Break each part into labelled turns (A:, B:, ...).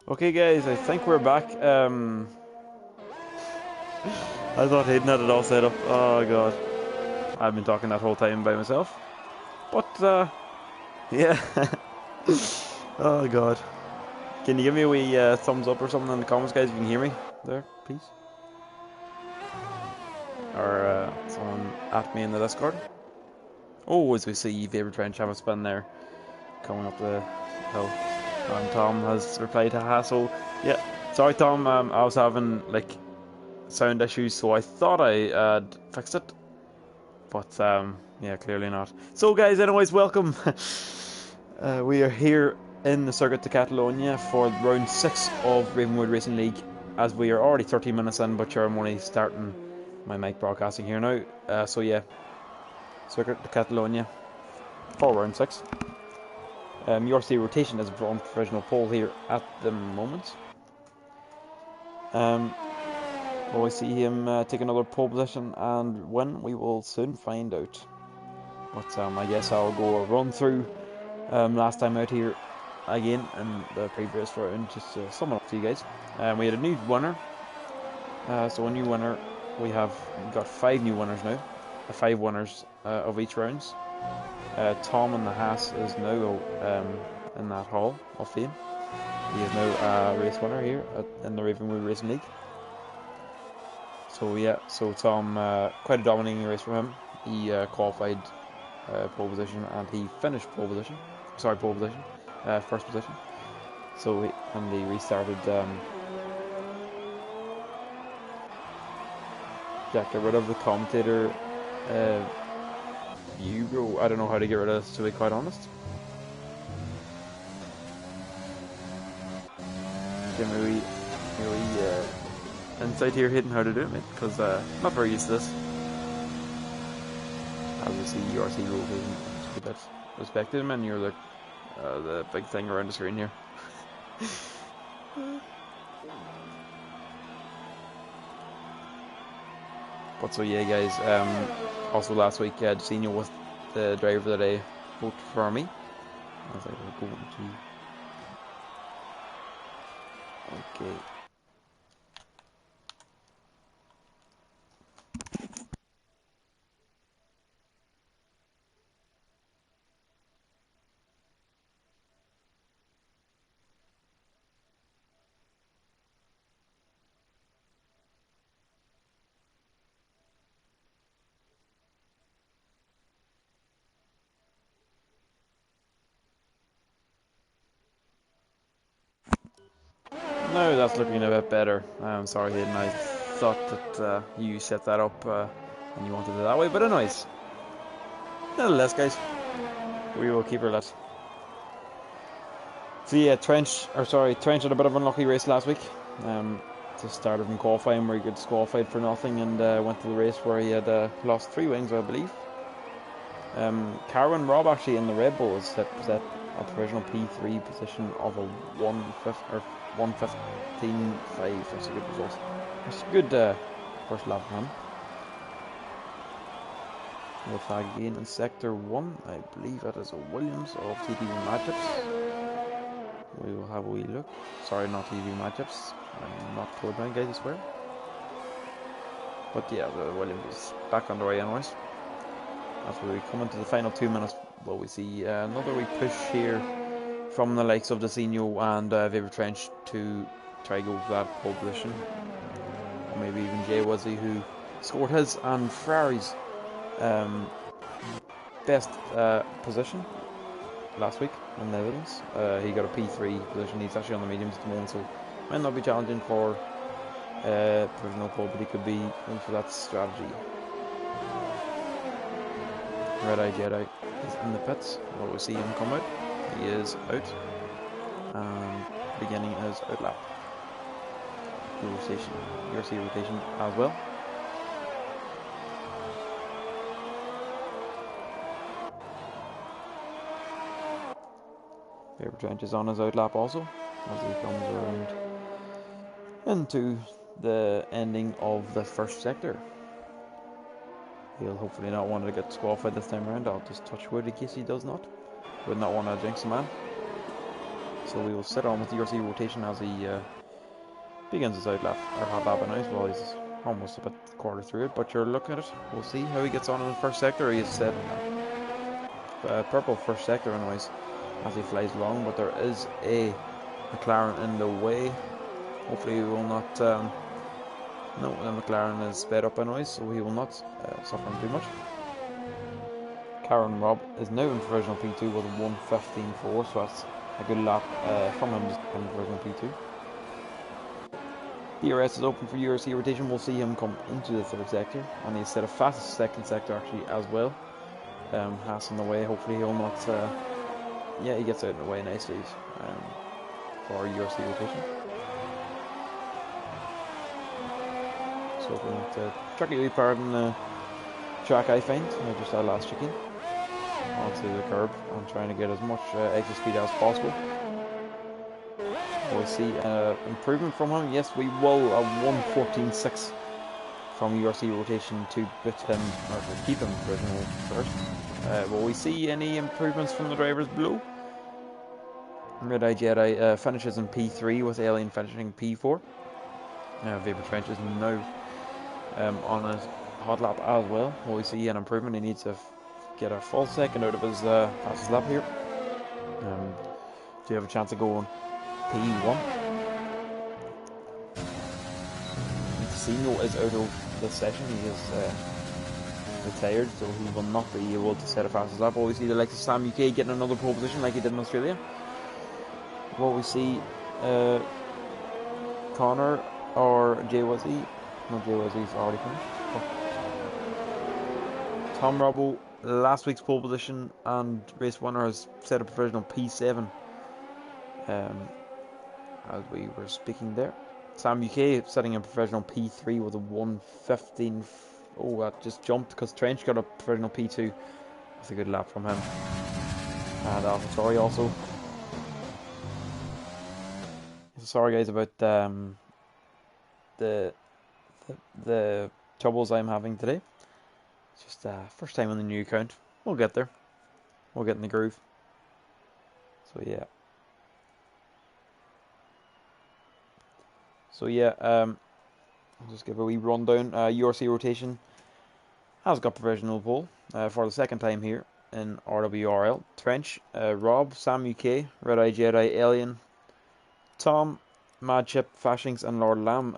A: Okay guys, I think we're back. I thought Hayden had it all set up. Oh god. I've been talking that whole time by myself. But yeah. Oh god. Can you give me a wee thumbs up or something in the comments, guys, if you can hear me there, please? Or someone at me in the Discord. Oh, as we see Vader trying to have a spin there, coming up the hill. And Tom has replied, haha, so yeah. Sorry Tom, I was having sound issues, so I thought I had fixed it. But Yeah, clearly not. So guys, anyways, welcome. We are here in the Circuit de Catalonia for round 6 of Ravenwood Racing League, as we are already 13 minutes in, but I'm only starting my mic broadcasting here now. So yeah, Circuit de Catalonia for round 6. URC rotation is on provisional pole here at the moment. Will we see him take another pole position and win? We will soon find out. But I guess I'll go a run through last time out here again in the previous round, just to sum it up to you guys. We had a new winner. So a new winner. We got 5 new winners now. 5 winners of each rounds. Tom in the Haas is now in that Hall of Fame. He is now a race winner here in the Ravenwood Racing League. So yeah, Tom, quite a dominating race for him. He qualified pole position and he finished pole position. Sorry, pole position, first position. So he restarted. Jack, get rid of the commentator view, bro. I don't know how to get rid of this, to be quite honest. Give me insight here, hidden how to do it, mate, because not very used to this. As you see, URC rules isn't a bit respected him, and you're the big thing around the screen here. But so yeah, guys. Also last week, Dicino was the driver of the day. Vote for me. As I will go into. Okay. No, that's looking a bit better. I'm sorry, Hayden. I thought that you set that up and you wanted it that way, but anyways. Nonetheless, guys, we will keep her that. So yeah, Trench had a bit of an unlucky race last week. Just started in qualifying where he got disqualified for nothing and went to the race where he had lost 3 wings, I believe. Carwin Rob actually in the Red Bull has set a provisional P3 position of a 1:15.5. That's a good result. It's a good first lap for him. We'll flag again in sector 1. I believe that is a Williams of TTV matchups. We will have a wee look. Sorry, not TV matchups. I'm not told my guys, I swear. But yeah, the Williams is back on the way anyways. As we come into the final 2 minutes, well, we see another wee push here from the likes of Dicino and Viver Trench to try to go for that pole position. Or maybe even Jay Wuzzy, who scored his and Ferrari's best position last week in the Netherlands. He got a P3 position. He's actually on the mediums at the moment, so might not be challenging for provisional pole, but he could be going for that strategy. Red Eye Jedi is in the pits. Well, we see him come out. He is out. And beginning his outlap. URC rotation as well. Favorite Trench is on his outlap also, as he comes around into the ending of the first sector. He'll hopefully not want to get disqualified this time around. I'll just touch wood in case he does not. Would not want to jinx the man. So we will sit on with the URC rotation as he begins his outlap, or hot lap anyways. Well, he's almost about a quarter through it, but you're looking at it. We'll see how he gets on in the first sector. He is set purple first sector anyways as he flies along, but there is a McLaren in the way. Hopefully he will not no, the McLaren is sped up anyways, so he will not suffer too much. Karen Robb is now in provisional P2 with a 1:15.4, so that's a good lap from him in provisional P2. DRS is open for URC rotation. We'll see him come into the third sector, and he's set a fastest second sector actually as well. Haas in the way. Hopefully he'll not. Yeah, he gets out of the way nicely for URC rotation. So we're going to tricky wee part in the track, I find. I just had last chicane onto the curb and trying to get as much exit speed as possible. We'll see improvement from him. Yes, we will a 1:14.6 from URC rotation to bit him or to keep him provisional first. Will we see any improvements from the drivers below? Red Eye Jedi finishes in P3 with Alien finishing P4. Vapor Trench is now on a hot lap as well. Will we see an improvement? He needs to get a full second out of his fastest lap here. Do you have a chance of going P1? Casino is out of the session. He is retired, so he will not be able to set a fastest lap. Will we see the likes of Sam UK getting another pole position like he did in Australia? Will we see Connor or Jay Wizzy? No, Jay Wizzy's already finished. Oh. Tom Robbo, last week's pole position and race winner, has set a provisional P7 as we were speaking there. Sam UK setting a provisional P3 with a 1:15. Oh, that just jumped because Trench got a provisional P2. That's a good lap from him. And AlphaTauri also. So sorry guys about the troubles I'm having today. It's just first time on the new account. We'll get there. We'll get in the groove. So yeah. I'll just give a wee rundown. URC rotation has got provisional pole for the second time here in RWRL. Trench, Rob, Sam UK, Red Eye Jedi, Alien, Tom, Mad Chip, Fashings, and Lord Lamb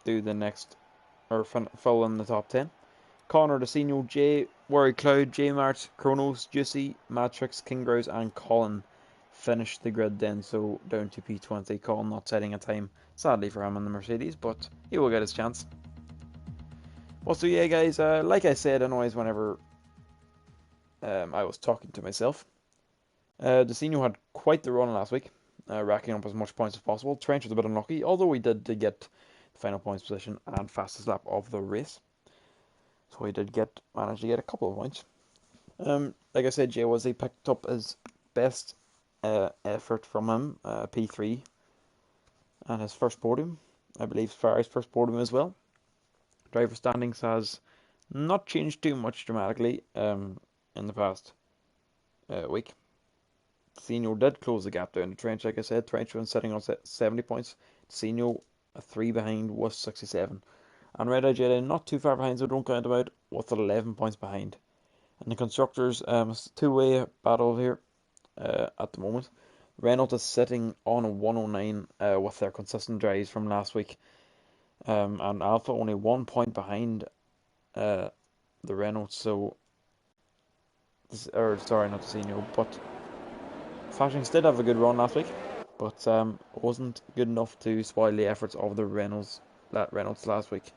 A: do the next, or fill in the top 10. Connor, Decino, Jay, Worry Cloud, J Mart, Kronos, Juicy, Matrix, Kingrows, and Colin finished the grid then, so down to P20. Colin not setting a time, sadly for him in the Mercedes, but he will get his chance. Well, so yeah guys, like I said, anyways, whenever I was talking to myself, Decino had quite the run last week, racking up as much points as possible. Trench was a bit unlucky, although he did get the final points position and fastest lap of the race. So he did manage to get a couple of points. Like I said, Jay was he picked up his best effort from him, P3, and his first podium. I believe Ferrari's first podium as well. Driver standings has not changed too much dramatically in the past week. Senior did close the gap down to Trench, like I said. Trench was sitting on 70 points. Senior, a 3 behind, was 67. And Red Eye Jedi not too far behind, so don't count him out, with 11 points behind. And the constructors, two-way battle here at the moment. Renault is sitting on a 109 with their consistent drives from last week. And Alpha only 1 point behind the Renault, so... sorry, not the Senior, but... Fashings did have a good run last week, but wasn't good enough to spoil the efforts of the Reynolds last week.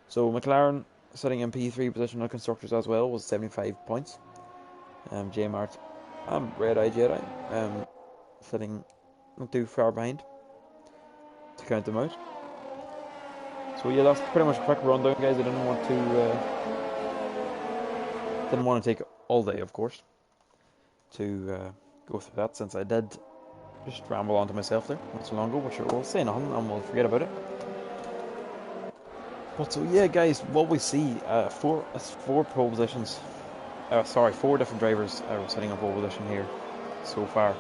A: So McLaren sitting in P3 position of constructors as well was 75 points. J Mart and Red Eye Jedi sitting not too far behind to count them out. So yeah, that's pretty much a quick rundown, guys. I didn't want to take all day, of course, to go through that, since I did just ramble on to myself there not so long ago, but sure, we'll say nothing and we'll forget about it. But so yeah guys, what we see, four pole positions, four different drivers are sitting on pole position here so far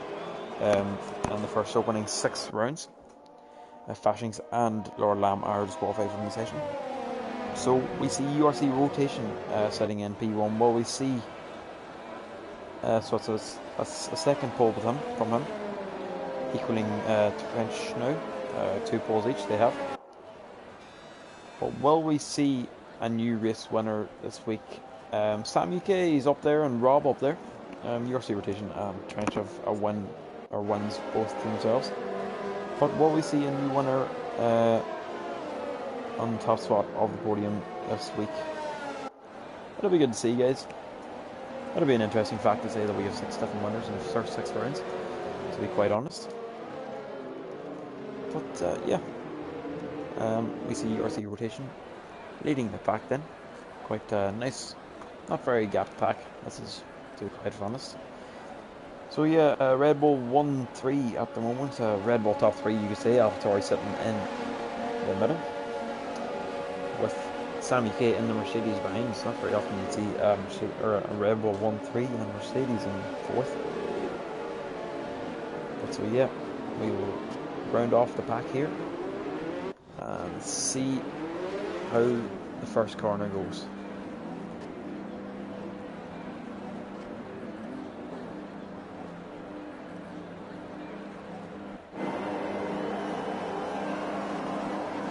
A: in the first opening 6 rounds. Fashings and Lord Lamb are disqualified from the session. So we see URC rotation sitting in P1. Well, we see so it's a second pole with him, from him, equaling Trench now, 2 poles each they have. But will we see a new race winner this week? Sam UK is up there and Rob up there. URC rotation and Trench have a win, or wins both to themselves. But will we see a new winner on the top spot of the podium this week? It'll be good to see, guys. That'll be an interesting fact to say that we have 6 different winners in the first 6 rounds, to be quite honest. But yeah, we see RC rotation leading the pack then. Quite nice, not very gapped pack, this is, to be quite honest. So yeah, Red Bull 1-3 at the moment. Red Bull top 3, you could say. AlphaTauri sitting in the middle, with Sammy K in the Mercedes behind. It's not very often you see a Red Bull 1-3 and Mercedes in 4th. But so yeah, we will round off the pack here and see how the first corner goes.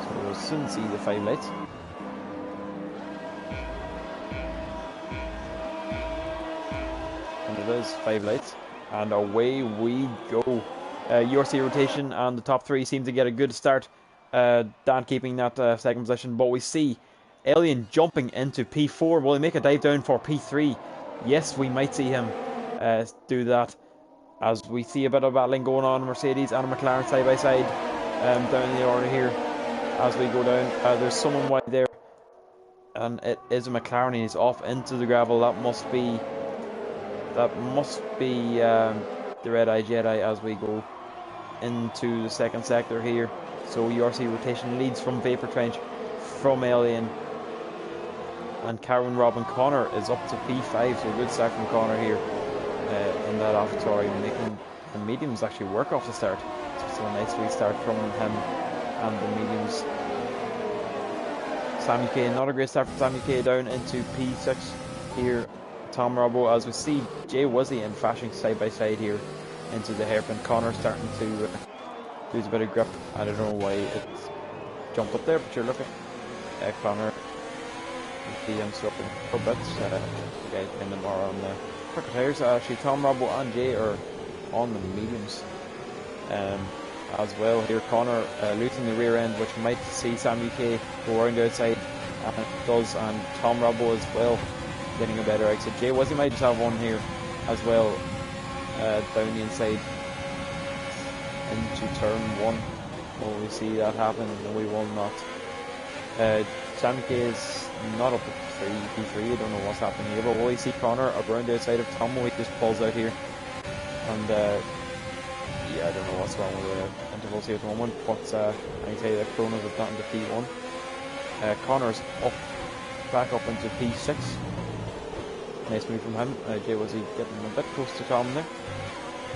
A: So we'll soon see the 5 lights. And it is 5 lights, and away we go. URC rotation, and the top 3 seem to get a good start. Dan keeping that second position, but we see Alien jumping into P4. Will he make a dive down for P3? Yes, we might see him do that, as we see a bit of battling going on. Mercedes and McLaren side by side down the order here as we go down. There's someone wide there, and it is a McLaren. He's off into the gravel. That must be the Red Eye Jedi as we go into the second sector here. So URC rotation leads from Vapor Trench, from Alien, and Karen Robin Connor is up to P5, so a good start from Connor here in that AlphaTauri, making the mediums actually work off the start. So a nice restart from him and the mediums. Sammy K, not a great start from Sammy K, down into P6 here. Tom Robbo, as we see Jay Wuzzy and flashing side by side here into the hairpin. Connor starting to lose a bit of grip. I don't know why it jumped up there, but you're looking at Connor. You see him slipping a bit. The guys in them are on the quicker tires. Actually, Tom Robbo and Jay are on the mediums as well. Here, Connor losing the rear end, which might see Sammy K go around the outside, and it does, and Tom Robbo as well getting a better exit. Jay Wuzzy might just have one here as well, down the inside into turn 1. Will we see that happen? No, we will not. Sammy K is not up to P3. I don't know what's happening here, but will we see Connor around the outside of Tom? He just pulls out here, and yeah, I don't know what's wrong with the intervals here at the moment, but I can tell you that Kronos have gotten to P1. Connor's back up into P6. Nice move from him. Jay Wuzzy getting a bit close to Tom there.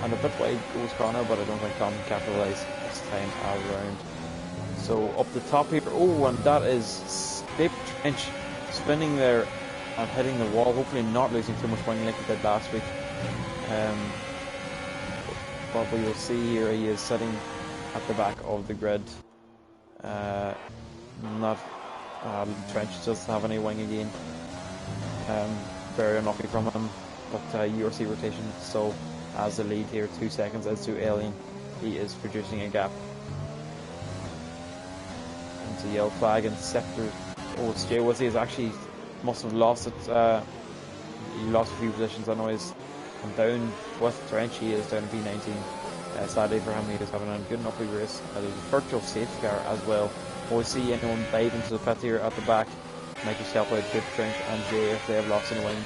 A: And a bit wide goes Connor, but I don't think Tom can capitalise this time around. So up the top here. Oh, and that is Vapor Trench spinning there and hitting the wall. Hopefully not losing too much wing like he did last week. But we will see here, he is sitting at the back of the grid. Trench doesn't have any wing again. Very unlucky from him, but URC rotation still has the lead here, 2 seconds as to Alien. He is producing a gap. And the yellow flag in sector. Oh, it's Jay Wuzzy is actually must have lost it. He lost a few positions. I know he's come down with Trench. He is down to P19. Sadly for him, he is having a good enough race. There's a virtual safety car as well. Will we see anyone dive into the pit here at the back? Might just help out Vapor Trench and Jay if they have lost any wing.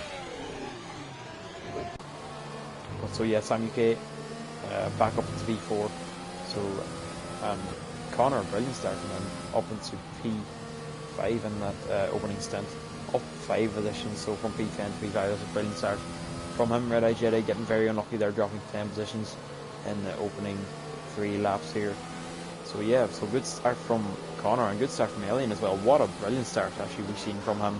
A: But so yeah, Sammy K back up into P4. So Connor, brilliant start from him, up into P5 in that opening stint, up 5 positions. So from P10 to P5, that's a brilliant start from him. Red Eye Jedi getting very unlucky there, dropping 10 positions in the opening 3 laps here. So yeah, so good start from Connor and good start from Alien as well. What a brilliant start actually we've seen from him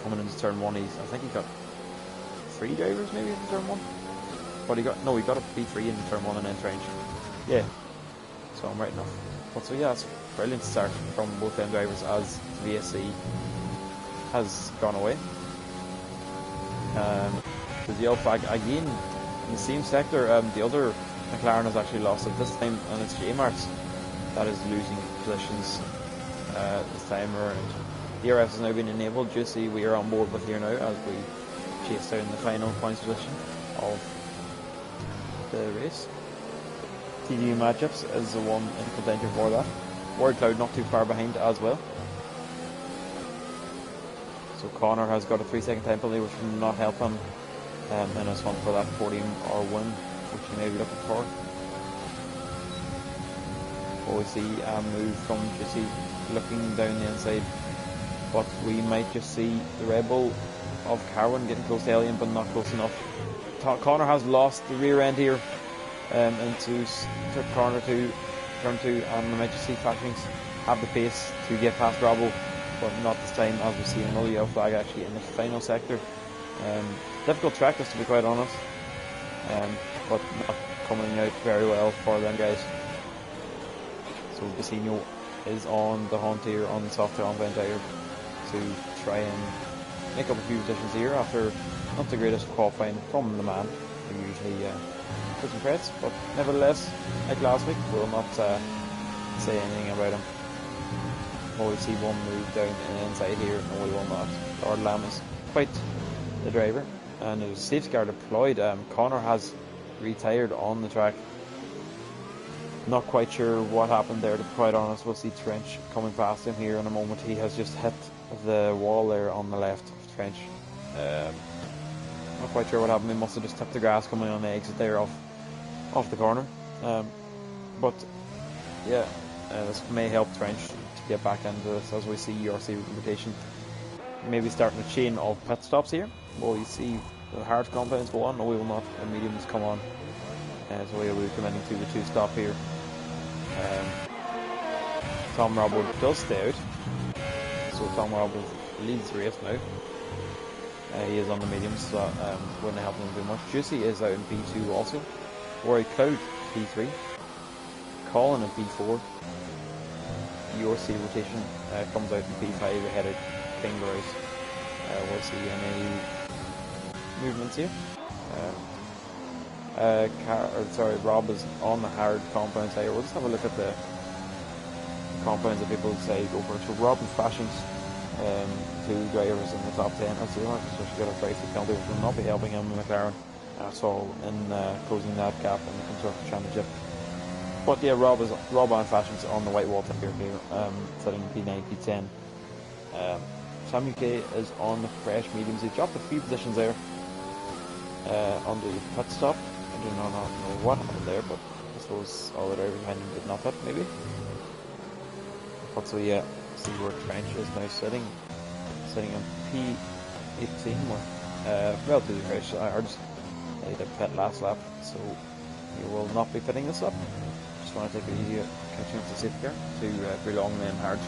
A: coming into turn 1. I think he got 3 drivers maybe in turn 1, but he got a P3 in turn 1 and then Trench. Yeah, so I'm right enough. But so yeah, it's a brilliant start from both them drivers as VSC has gone away. The yellow flag again in the same sector. The other McLaren has actually lost it this time, and it's J-Mart that is losing positions this time around. DRS has now been enabled. Juicy, we are on board with here now as we chase down the final points position of the race. TV matchups is the one in contention for that. Word Cloud not too far behind as well. So Connor has got a 3-second time penalty, which will not help him in his hunt for that 14-hour win, which he may be looking for. We see a move from Jesse looking down the inside, but we might just see the Red Bull of Carwin getting close to Alien, but not close enough. Connor has lost the rear end here into corner 2, turn 2, and we might just see Fashings have the pace to get past Bravo, but not this time, as we see another yellow flag actually in the final sector. Difficult track, just to be quite honest, but not coming out very well for them guys. So Bassino is on the hunt here on the soft compound tire to try and make up a few positions here after not the greatest qualifying from the man, who usually puts some credits, but nevertheless, like last week, we'll not say anything about him. Well, we see one move down and inside here, no we will not. Lord Lamb is quite the driver, and there's a safety car deployed. Connor has retired on the track. Not quite sure what happened there, to be quite honest. We'll see Trench coming past him here in a moment. He has just hit the wall there on the left of Trench. Not quite sure what happened. He must have just tipped the grass coming on the exit there off the corner. But yeah, this may help Trench to get back into this as we see URC rotation maybe starting a chain of pit stops here. Will you see the hard compounds go on? No, we will not. The mediums come on. So we will be committing to the 2-stop here. Tom Robert does stay out, so Tom Robert leads the race now. He is on the mediums, so that wouldn't help him too much. Juicy is out in P2 also. Rory Cloud P3. Colin in P4. URC rotation comes out in P5 ahead of King Bruce. We'll see any movements here. Rob is on the hard compound side. We'll just have a look at the compounds that people say go for. So Rob and Fashings, 2 drivers in the top 10. That's the one, so she got a drive penalty, which will not be helping him in McLaren at all in closing that gap in the Constructor Championship. But yeah, Rob and Fashings on the white wall here, sitting P9, P10. Sam UK is on the fresh mediums. He dropped a few positions there on the pit stop. I do not know what happened there, but I suppose all the drivers behind him did not hit, maybe. But so yeah, see where Trench is now sitting on P18, relatively fresh. I heard they did pit last lap, so you will not be pitting this up. Just want to take it easy, catching up to safety car to prolong them hard,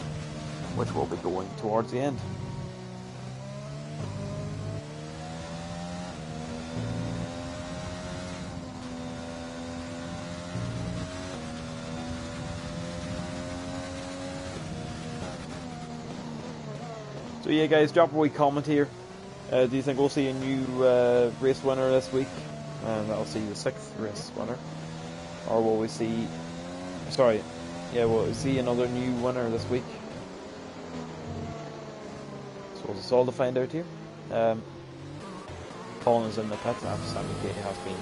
A: which will be going towards the end. So yeah guys, drop a wee comment here. Do you think we'll see a new race winner this week? And that'll see the 6th race winner. Or will we see... Sorry. Yeah, will we see another new winner this week? So it's all to find out here. Colin is in the pit after Sammy K has been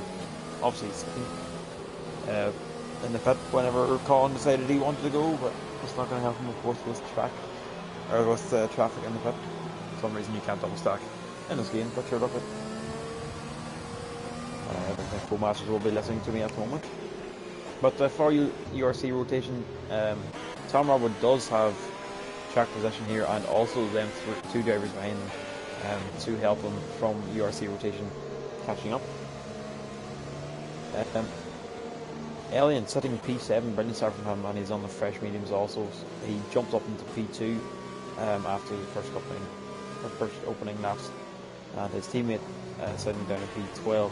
A: obviously sitting in the pit whenever Colin decided he wanted to go, but it's not going to help him, of course, with track. Or with traffic in the pit. For some reason you can't double stack in this game, but sure look it. I don't think Co-Masters will be listening to me at the moment. But for URC rotation, Tom Robert does have track position here, and also them 2 drivers behind him to help him from URC rotation catching up. Alien sitting in P7, brilliant start from him, and he's on the fresh mediums also. He jumped up into P2 after the first opening laps, and his teammate sitting down at P12.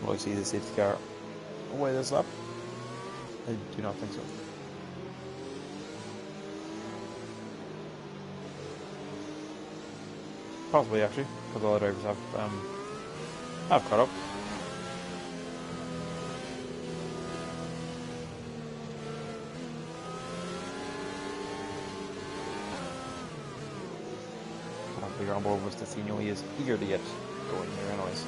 A: Will I see the safety car away this lap? I do not think so. Possibly actually, because all the drivers have caught up. board with Stacino. He is eager to get going here anyways.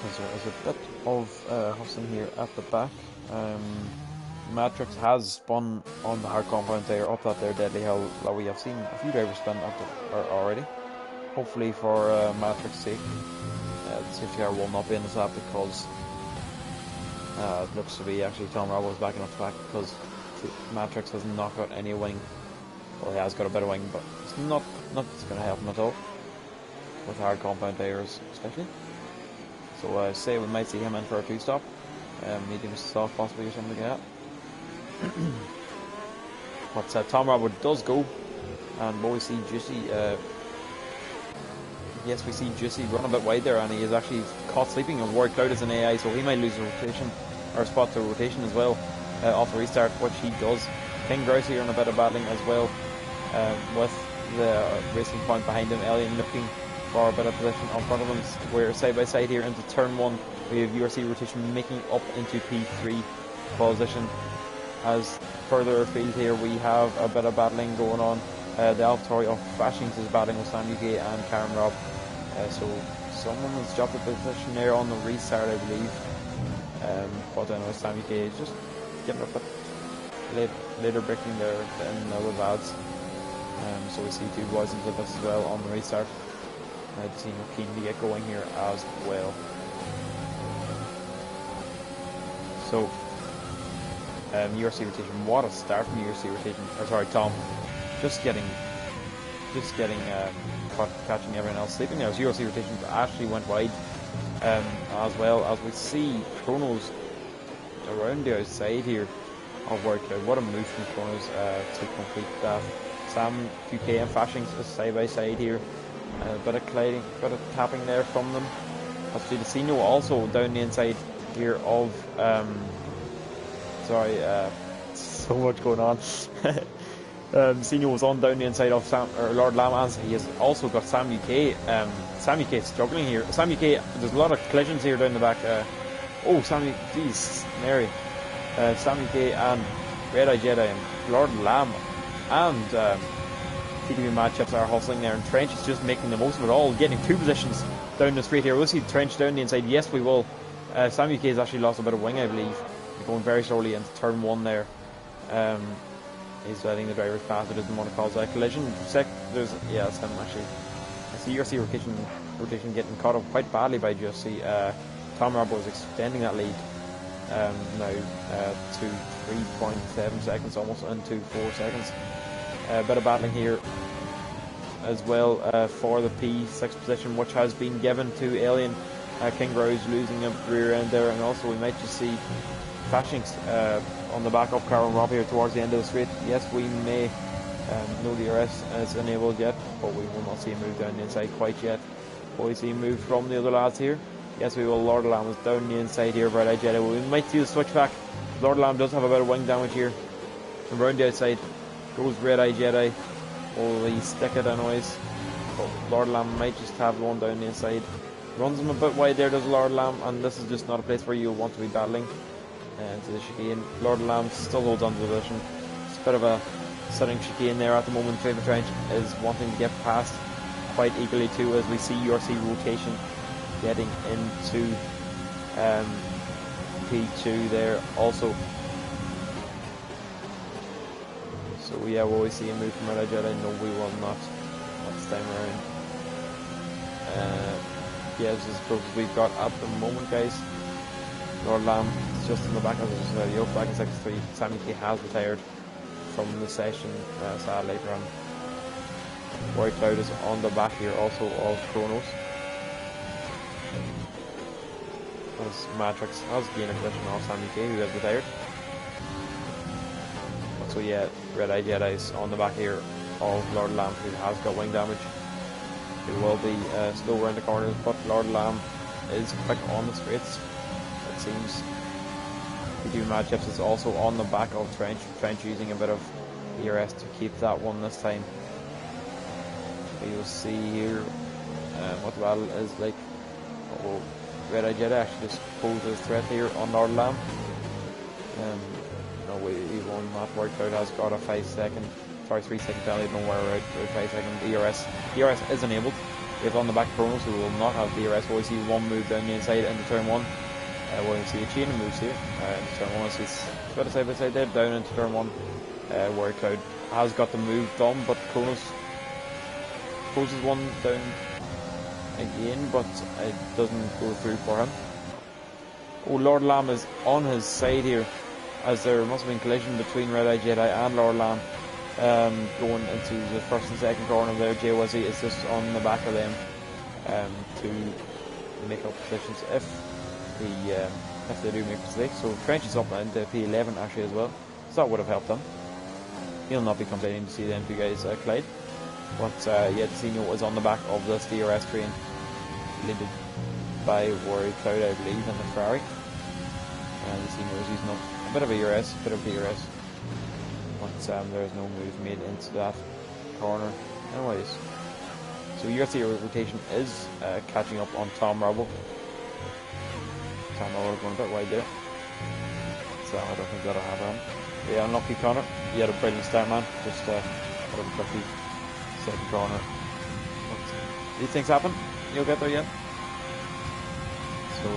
A: There's a bit of hustling here at the back. Matrix has spun on the hard compound tire up that there deadly hill that we have seen a few drivers spin up already. Hopefully for Matrix's sake, the safety car will not be in the lap because it looks to be actually Tom Roberts backing up the back because Matrix has not got any wing. Well, he has got a bit of wing, but it's not going to help him at all with hard compound tires especially. So I say we might see him in for a 2-stop, medium soft possibly or something like that. But Tom Robert does go, and we see Juicy. Yes, we see Juicy run a bit wide there, and he is actually caught sleeping. And Warwick Cloud is an AI, so he might lose a rotation or a spot to rotation as well off the restart, which he does. King Grouse here on a bit of battling as well, with the racing point behind him. Alien looking for a bit of position on front of him. We're side by side here into turn 1. We have URC rotation making up into P3 position. As further afield here, we have a bit of battling going on. The AlphaTauri of Fashings is battling with Sam UK and Karen Robb. So someone has dropped a position there on the restart, I believe. But I know Sam UK is just getting a bit later breaking there than the other lads. So we see 2 boys into this as well on the restart. The team are keen to get going here as well. So URC rotation, what a start from URC rotation. Or sorry, Tom, just getting catching everyone else sleeping there. As URC rotation actually went wide, as well as we see Chronos around the outside here of Workout. What a move from Chronos to complete that. Sam UK and Fashings is side by side here. A bit of colliding, bit of tapping there from them. As we see Dacino also down the inside here of so much going on. Senior was on down the inside of Lord Lamb, and he has also got Sam UK. Sam UK struggling here. Sam UK, there's a lot of collisions here down the back. Sam UK, jeez, Mary. Sam UK and Red Eye Jedi and Lord Lamb and TTV matchups are hustling there, and Trench is just making the most of it all, getting 2 positions down the straight here. We'll see Trench down the inside. Yes, we will. Sam UK has actually lost a bit of wing, I believe. Going very slowly into turn 1 there. He's letting the drivers pass, but doesn't want to cause a collision. That's him actually. I see URC rotation getting caught up quite badly by GSC. Tom Robbo is extending that lead now to 3.7 seconds, almost into 4 seconds. A bit of battling here as well for the P6 position, which has been given to Alien. King Rose losing a rear end there, and also we might just see Fashings on the back of Karen Robb here towards the end of the straight. Yes, we may no DRS is enabled yet, but we will not see him move down the inside quite yet. Will we see him move from the other lads here? Yes, we will. Lord Lamb is down the inside here. Red Eye Jedi. We might see the switchback. Lord Lamb does have a bit of wing damage here. And around the outside goes Red Eye Jedi. Will he stick it anyways? But Lord Lamb might just have one down the inside. Runs him a bit wide there, does Lord Lamb, and this is just not a place where you'll want to be battling. Into the chicane. Lord Lamb still holds on to the position. It's a bit of a sitting chicane there at the moment. Favourite Trench is wanting to get past quite eagerly too, as we see URC rotation getting into P2 there also. So yeah, will we see a move from Red Jedi? No, we will not this time around. Yeah, this is as close as we've got at the moment, guys. Lord Lamb is just in the back of the yoke back in Sector 3. Sammy K has retired from the session, sadly for him. White Cloud is on the back here also of Chronos. As Matrix has gained a position off Sammy K, who has retired. So yeah, Red Eye Jedi is on the back here of Lord Lamb, who has got wing damage. He will be slow around the corners, but Lord Lamb is quick on the straights. It seems. The matchups is also on the back of Trench. Trench using a bit of ERS to keep that one this time. You'll see here what the battle is like. Oh, Red Eye Jedi actually just poses a threat here on Lord Lamb. No way, he won that. Workout has got a 5-second sorry, 3 second penalty, don't worry out for 5 second DRS. DRS is enabled. If on the back Chronos, we will not have DRS. We'll see one move down the inside into turn 1. We'll see a chain of moves here. Into turn 1, so it's a bit of side by side there, down into turn 1, where Cloud has got the move done, but Chronos closes one down again, but it doesn't go through for him. Oh, Lord Lamb is on his side here, as there must have been collision between Red Eye Jedi and Lord Lamb. Going into the first and second corner there, Jay Wizzy is just on the back of them to make up positions if they do make mistakes. So French is up into P11 actually as well, so that would have helped him. He'll not be complaining to see them two guys collide. But yeah, Decino is on the back of this DRS train, led by Warrior Cloud, I believe, in the Ferrari. Decino is using up a bit of a DRS, but there's no move made into that corner anyways. So URC rotation is catching up on Tom Rubble. Tom Rubble going a bit wide there, so I don't think that'll happen. Yeah, unlucky Connor. He had a brilliant start, man. Just put him quickly. Second corner. But these things happen. You'll get there yet. So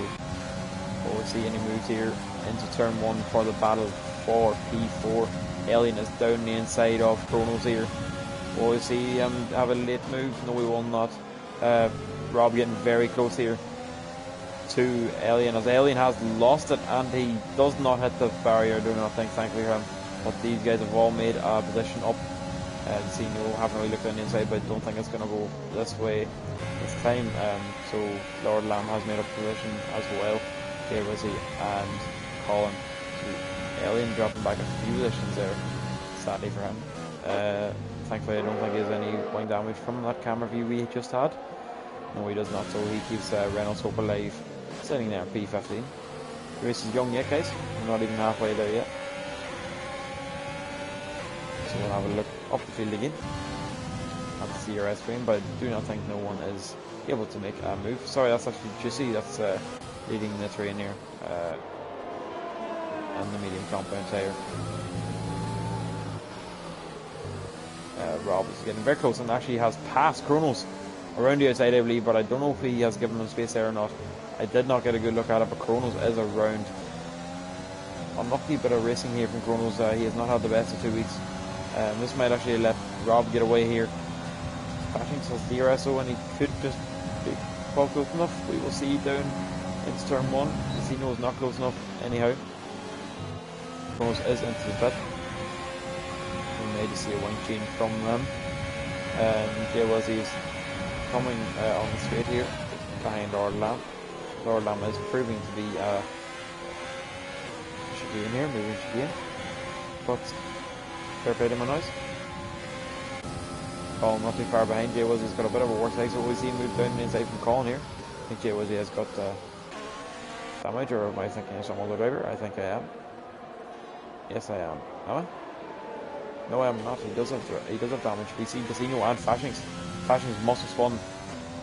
A: we'll see any moves here into turn 1 for the battle for P4. Alien is down the inside of Chronos here. Will we see him have a late move? No, we will not. Rob getting very close here to Alien, as Alien has lost it and he does not hit the barrier, do not think, thankfully for him. But these guys have all made a position up. Zeno haven't really looked on the inside, but I don't think it's going to go this way this time. So Lord Lamb has made a position as well. Jay Wizzy and Colin. So Alien dropping back a few positions there, sadly for him. Thankfully I don't think he has any wing damage from that camera view we just had. No, he does not, so he keeps Reynolds Hope alive, sitting there at P15. The race is young yet, guys. We're not even halfway there yet. So we'll have a look up the field again at the CRS frame, but I do not think no one is able to make a move. Sorry, that's actually Juicy, that's leading the train here, and the medium compound tire. Rob is getting very close and actually has passed Chronos around the outside, I believe, but I don't know if he has given him space there or not. I did not get a good look at it, but Chronos is around. Unlucky bit of racing here from Chronos. He has not had the best of 2 weeks. This might actually let Rob get away here. Bashing says DRSO and he could just be close enough. We will see down into turn 1. Casino is not close enough anyhow. Chronos is into the pit. We may just see a wing change from them. Jay Wizzy is coming on the straight here behind Lord Lamb. Lord Lamb is proving to be should be in here, maybe should be in. But fair play to my noise. Colin not too far behind. Jay Wizzy's got a bit of a worse leg, so we see him move down the inside from Colin here. I think Jay Wizzy has got damage, or am I thinking of some other driver? I think I am. Yes, I am. Am I? No, I am not. He does have damage. We see Casino and Fashings. Fashings must have spun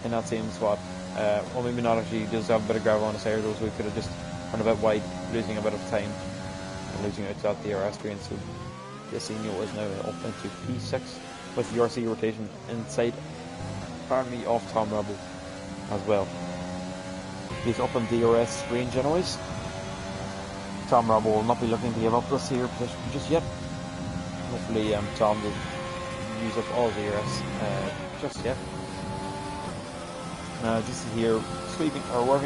A: in that same spot. Well, maybe not actually. He does have a bit of gravel on the side of those, so we could have just run a bit wide, losing a bit of time and losing out to that DRS train. So Casino is now up into P6 with the RC rotation inside, apparently off Tom Rubble as well. He's up in DRS range anyways. Tom Rubble will not be looking to give up this here position just yet. Hopefully Tom will use up all DRS just yet. This is here sweeping or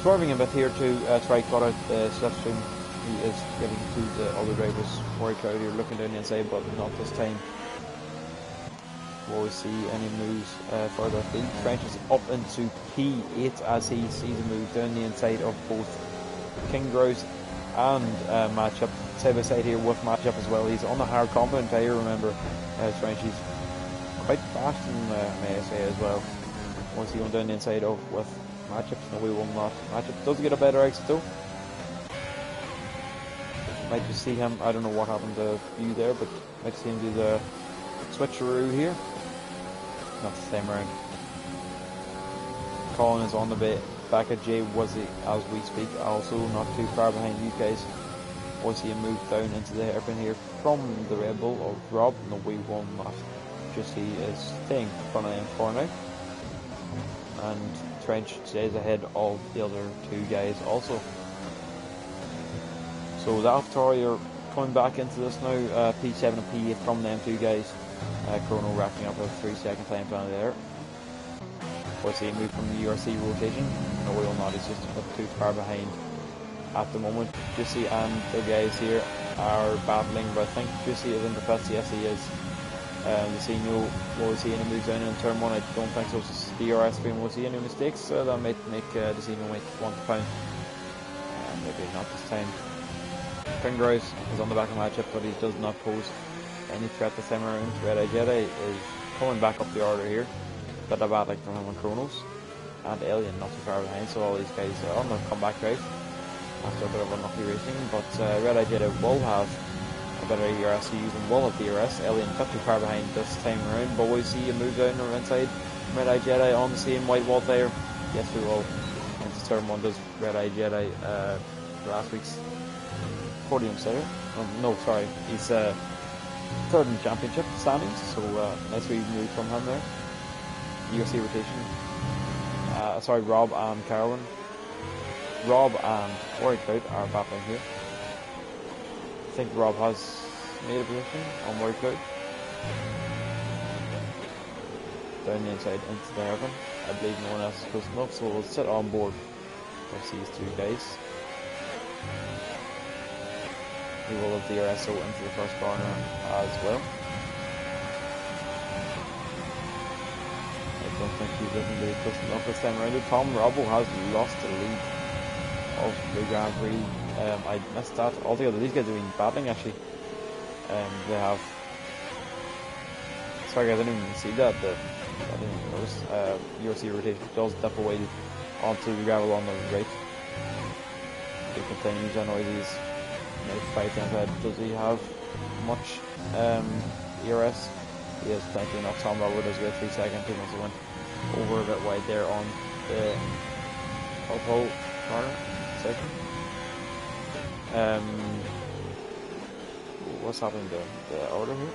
A: swerving a bit here to try cut out the slipstream. He is getting to the other drivers. Warrior Cloud here looking down the inside, but not this time. Will we see any moves further afield? French is up into P8 as he sees a move down the inside of both King Grouse and Matchup. Side by side here with Matchup as well. He's on the hard compound tire, remember. French, he's quite fast, and may I say as well. Once he went down the inside of with Matchup, no, we will not. Matchup does get a better exit though. Might just see him, I don't know what happened to you there, but might see him do the switcheroo here. Not the same round. Colin is on the back of Jay Wizzy as we speak, also not too far behind you guys. Was he moved down into the hairpin here from the Red Bull of Rob? No, we will not. Just he is staying in front of them for now. And Trench stays ahead of the other two guys also. So the AlphaTauri are coming back into this now. P7 and P8 from them two guys. Chrono racking up a 3-second time penalty there. Was he moved from the URC rotation? No, we will not. He's just a bit too far behind at the moment. Juicy and the guys here are battling, but I think Juicy is in the pits. Yes, he is. Lucinho, what was he in a moves down in turn 1? I don't think so. It's DRS being, was he any mistakes? That might make Lucinho might want to pound. Maybe not this time. Pringrise is on the back of my chip, but he does not pose any threat this time around. Red Eye Jedi is coming back up the order here. Bit of battling from him on Chronos. And Alien not too far behind, so all these guys are on the comeback drive after a bit of unlucky racing. But Red Eye Jedi will have a better ERS to use and will have DRS. Alien not too far behind this time around, but we see a move down or inside. Red Eye Jedi on the same white wall tire. Yes, we will. Into turn 1 does Red Eye Jedi last week's podium setter. No, sorry, he's third in the championship standings, so nice wee move from him there. USC rotation. Sorry, Rob and Carolyn. Rob and Warwick Cloud are battling here. I think Rob has made a position on Warwick Cloud. Down the inside into the hairpin. I believe no one else is close enough, so we'll sit on board with these two guys. We will have DRS into the first corner as well. I don't think he's looking really close enough this time around. Tom Robbo has lost the lead of the Grand Prix. I missed that altogether. These guys have been battling actually. They have. Sorry guys, I didn't even see that. I didn't even notice. URC rotation does dip away onto the gravel on the right. He continues on these. 5 times ahead. Does he have much ERS? He has plenty enough. Tom Robert does get 3 seconds. He must have went over a bit wide there on the uphill corner section. What's happening there? The order here.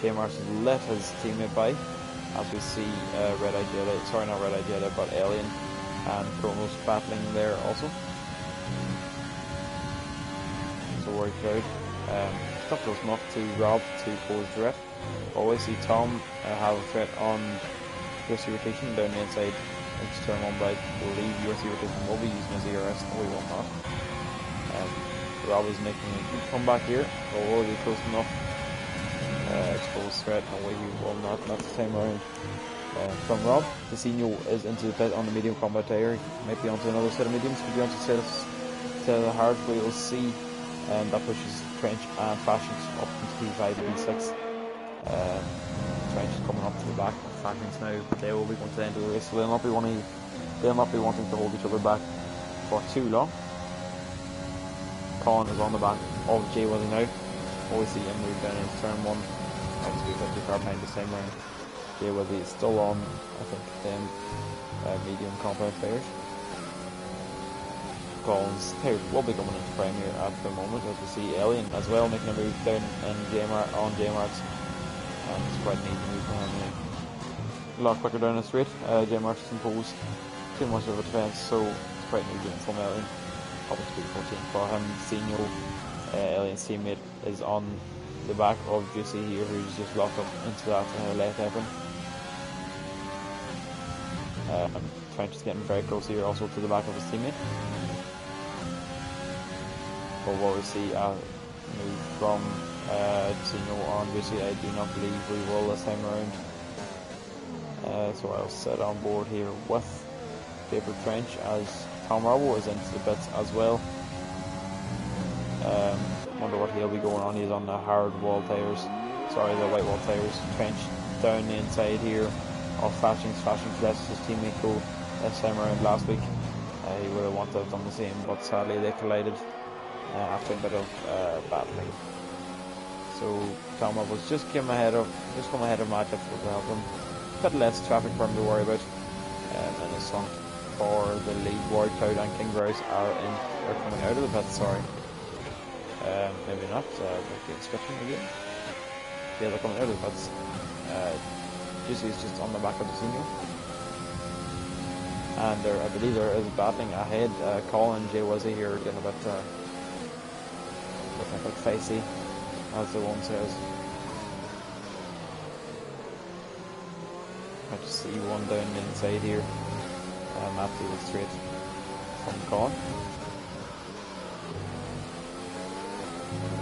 A: J Marston let his teammate by, as we see Red Eye Jedi, sorry not Red Eye Jedi, but Alien and Chronos battling there also. Worried crowd. Not close enough to Rob to pose threat. Always see Tom have a threat on URC rotation down the inside into turn 1, but I believe URC rotation will be using his ERS. No, we will not. Rob is making a good comeback here, but will he be close enough? Exposed threat. No way, he will not. Not this time around. From Rob, Designo is into the pit on the medium combat tire. He might be onto another set of mediums, could be onto a set of the hard. We will see. That pushes Trench and Fashions up into P5 and P6. Trench is coming up to the back of Fashions now, but they will be going to the end of the race, so they'll not be wanting to hold each other back for too long. Colin is on the back of Jay Willie now. Always see him move down into turn 1. Obviously a bit too far behind this time round. Jay Willie is still on, I think, them medium compound players. Collins will be coming into prime here at the moment, as we see Alien as well making a move down in on J-Marks, and it's quite an easy move for him here. A lot quicker down the straight. J-Marks doesn't pose too much of a defence, so it's quite an easy one from Alien. Obviously 14 for him. Senior Alien's teammate is on the back of Juicy here, who's just locked up into that left apron. Trench is getting very close here also to the back of his teammate. But what we see move from Sino on Juicy, I do not believe we will this time around. So I'll sit on board here with Paper Trench as Tom Robbo is into the pits as well. Wonder what he'll be going on. He's on the hard wall tires. Sorry, the white wall tires. Trench down the inside here of Fashions. Fashions lets his teammate go this time around last week. He would have wanted to have done the same, but sadly they collided after a bit of battling. So Tom Robbo's just come ahead of matchups to help him. A bit less traffic for him to worry about. And his son for the lead. Ward Cloud and King Grouse are coming out of the pit, sorry. Maybe not. We'll switching again. Yeah, they're coming out of it. Juicy is just on the back of the senior. And there, I believe there is battling ahead. Colin and Jay Wizzy here are getting a bit facey, as the one says. I just see one down the inside here. Matthew is straight from Colin.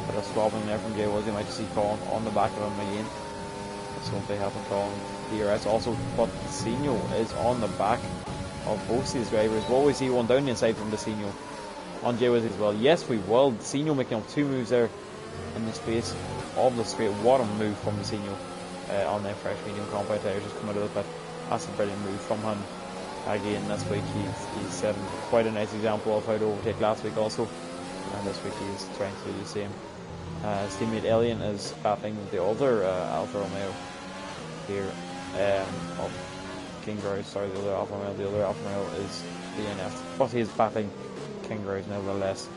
A: Bit of swabbing there from Jay Wizzy. Might just see Colin on the back of him again. That's going to be helping Colin DRS. Also, but Senior is on the back of both these drivers. Will we see one down the inside from the Senior on Jay Wizzy as well? Yes, we will. The Senior making up 2 moves there in the space of the straight. What a move from the Senior on their fresh medium compound tires, just come out of the pit. That's a brilliant move from him. Again, this week he's set quite a nice example of how to overtake last week also, and this week he's trying to do the same. His teammate Alien is battling the other Alfa Romeo here of King Grouze. Sorry, the other Alfa Romeo. The other Alfa Romeo is DNF, but he is battling King Grouze nevertheless.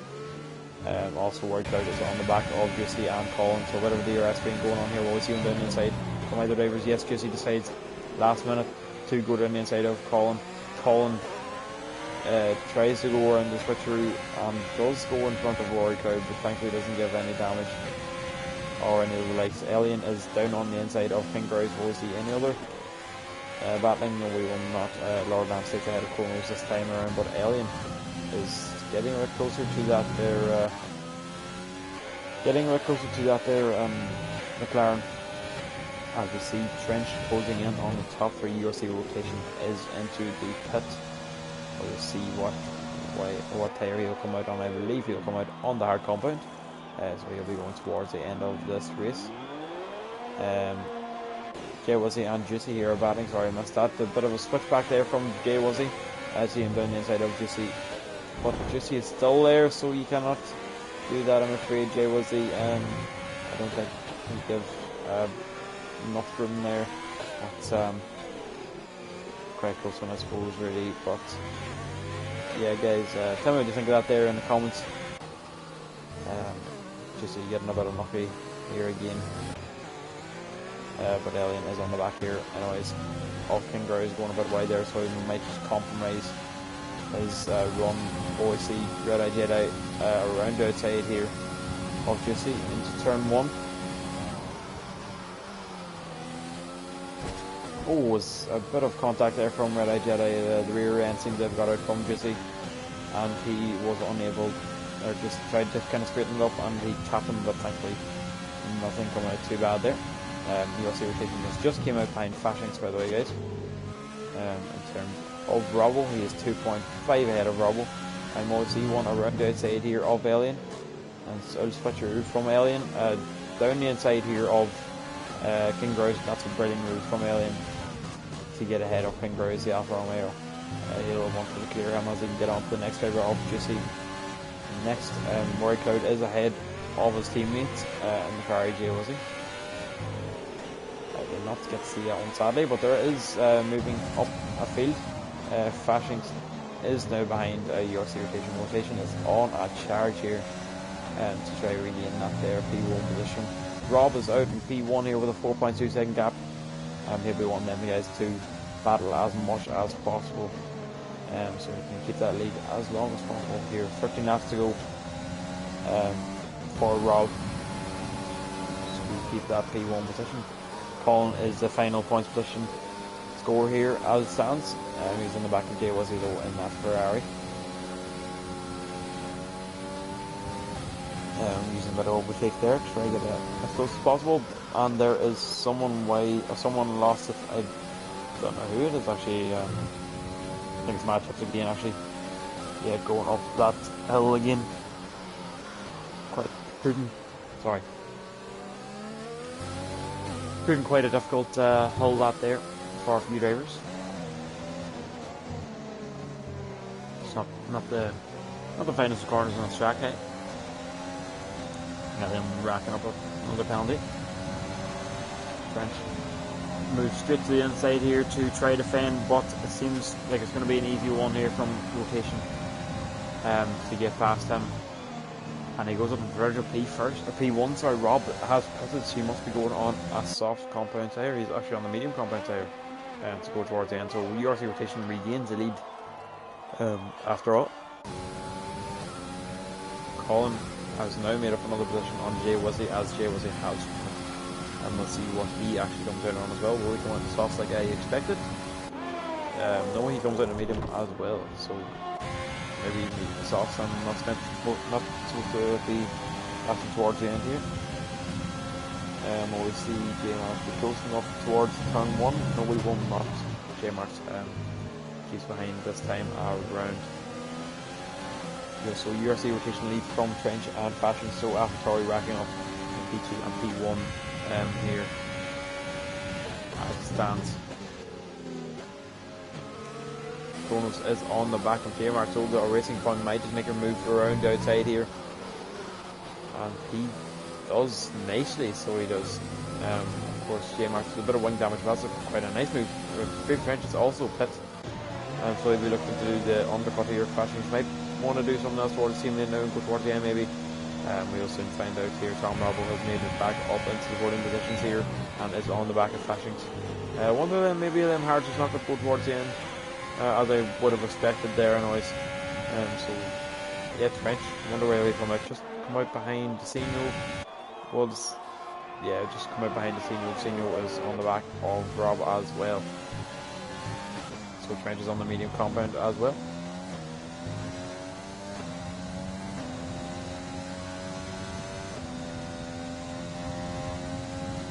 A: Also worked out is on the back of Juicy and Colin, so whatever the DRS being going on here, will we see him down the inside from either drivers? Yes, Juicy decides last minute to go down the inside of Colin. Colin tries to go around the switcheroo and does go in front of Rory Cloud, but thankfully doesn't give any damage or any of the likes. Alien is down on the inside of King Grouze. Will we see any other battling? No, we will not. Lord Lamb stays ahead of Chronos this time around, but Alien is getting a bit closer to that there. McLaren. As we see Trench closing in on the top 3. URC rotation is into the pit. We'll see what tire he'll come out on. I believe he'll come out on the hard compound. So he'll be going towards the end of this race. Jay Wizzy and Juicy here are batting. Sorry, I missed that. A bit of a switch back there from Jay Wizzy. I see him down the inside of Juicy. But Juicy is still there, so you cannot do that, I'm afraid. Jay Wizzy, I don't think he gives enough room there. That's quite close one, I suppose, really. But yeah, guys, tell me what you think of that there in the comments. Juicy getting a bit unlucky here again. But Alien is on the back here. Anyways, off King Grouze going a bit wide there, so he might just compromise his run. OIC Red Eye Jedi around outside here of Juicy into turn 1. Oh, was a bit of contact there from Red Eye Jedi. The rear end seemed to have got out from Juicy, and he was unable, or just tried to kind of straighten it up, and he tapped him, but thankfully nothing coming out too bad there. You'll see rotation just came out behind Fashings, by the way, guys. In terms of Robble, he is 2.5 ahead of Robble. And we'll see one around the outside here of Alien. And so I'll switch your from Alien down the inside here of King Grouze. That's a brilliant move from Alien to get ahead of King Grouze, the Alfa Romeo. He'll want to clear him as he can get on to the next driver of Juicy. Next, Rory Cloud is ahead of his teammates in the car. Jay Wizzy. I will not get to see that one sadly, but there is moving up a field. Fashings is now behind URC rotation is on a charge here to try regain that there P1 position. Rob is out in P1 here with a 4.2 second gap. He'll be wanting them guys to battle as much as possible, so we can keep that lead as long as possible here. 13 laps to go for Rob, so we keep that P1 position. Colin is the final points position score here as it stands. He's in the back of Jay Wizzy though in that Ferrari. Using a bit of overtake there to try to get as close as possible. And there is someone lost it. I don't know who it is actually. I think it's Matchups again actually. Yeah, going up that hill again. Quite prudent. Sorry. Proving quite a difficult hill that there for a few drivers. It's not the finest of corners on this track, eh? Got him racking up another penalty. French moves straight to the inside here to try to defend, but it seems like it's going to be an easy one here from rotation to get past him. And he goes up in provisional P first, or P1, sorry. Rob has pitted, so he must be going on a soft compound tyre. He's actually on the medium compound tyre to go towards the end. So URC rotation regains the lead after all. Colin has now made up another position on Jay Wesley, as Jay Wesley has. And we'll see what he actually comes out on as well. Will he come out the softs like I expected? No, he comes out in medium as well. So maybe the softs and not supposed to be acting towards the end here. We see J Marks closing up towards turn 1. No, we will not. J Marks keeps behind this time around. Yeah, so URC rotation lead from Trench and Fashion. So AlphaTauri racking up in P2 and P1 here as it stands. Kronos is on the back of J Marks, so the Racing Point might just make a move around the outside here. And he does nicely, so he does. Of course, J Marks with a bit of wing damage, but that's quite a nice move. Big Trench is also pit, so he'll be looking to do the undercut here. Fashions might want to do something else towards the team lane now and go towards the end maybe. We'll soon find out here. Tom Rabble has made it back up into the holding positions here and is on the back of Fashions. One of them, maybe them hard just not going to go towards the end, as I would have expected there anyways. So yeah, Trench, wonder where he'll come out. Just come out behind Decino. Was just come out behind Decino. Decino is on the back of Rob as well. So Trench is on the medium compound as well.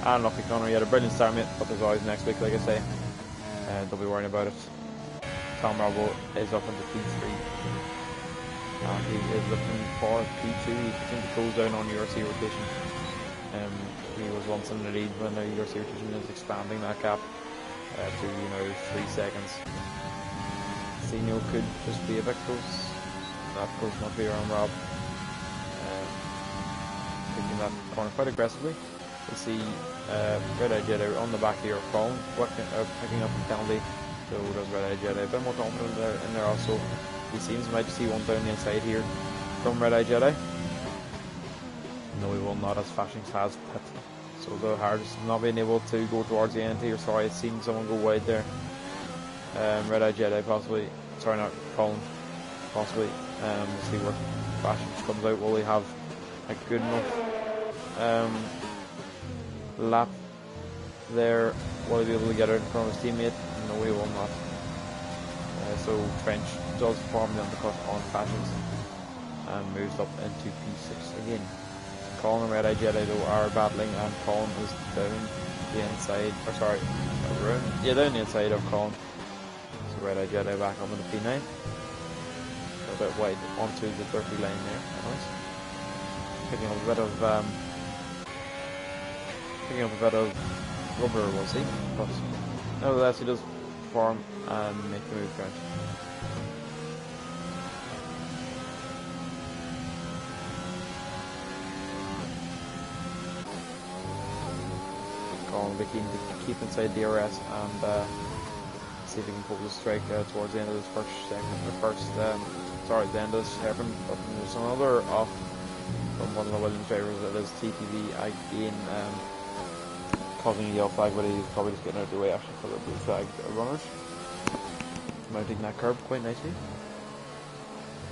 A: And Lucky Connor, he had a brilliant start, mate, but there's always next week, like I say. Don't be worrying about it. Tom Rabble is up into P3. And he is looking for P2. He's looking to close down on URC rotation. He was once in the lead when the URC rotation is expanding that gap to 3 seconds. Sino could just be a bit close. That close not be around Rob. Taking that corner quite aggressively. We'll see Red Eye Jedi on the back here of Colin, picking up a penalty. So does Red Eye Jedi. A bit more confident in there also. He seems we might see one down the inside here from Red Eye Jedi. No, we will not, as Fashions has pit. So the hardest not being able to go towards the end here. Sorry, I've seen someone go wide there. Red Eye Jedi possibly. Sorry, not Colin. Possibly. We'll see where Fashions comes out. Will he have a good enough lap there? Will he be able to get out in front of his teammate? No, he will not. So Trench does perform the undercut on Fashions and moves up into P6 again. Colin and Red Eye Jedi though are battling, and Colin is down the inside, or sorry, down the inside of Colin. So Red Eye Jedi back up into P9. A bit wide onto the dirty line there. Nice. Picking up a bit of rubber, we'll see. But nevertheless, he does perform and make the move Trench. Colin will be keen to keep inside DRS and see if he can pull the strike towards the end of this first segment, the end of this hairpin. But there's another off from one of the Williams drivers, that is TTV again, causing a yellow flag, but he's probably just getting out of the way actually for the blue flag runners. Mounting that curb quite nicely.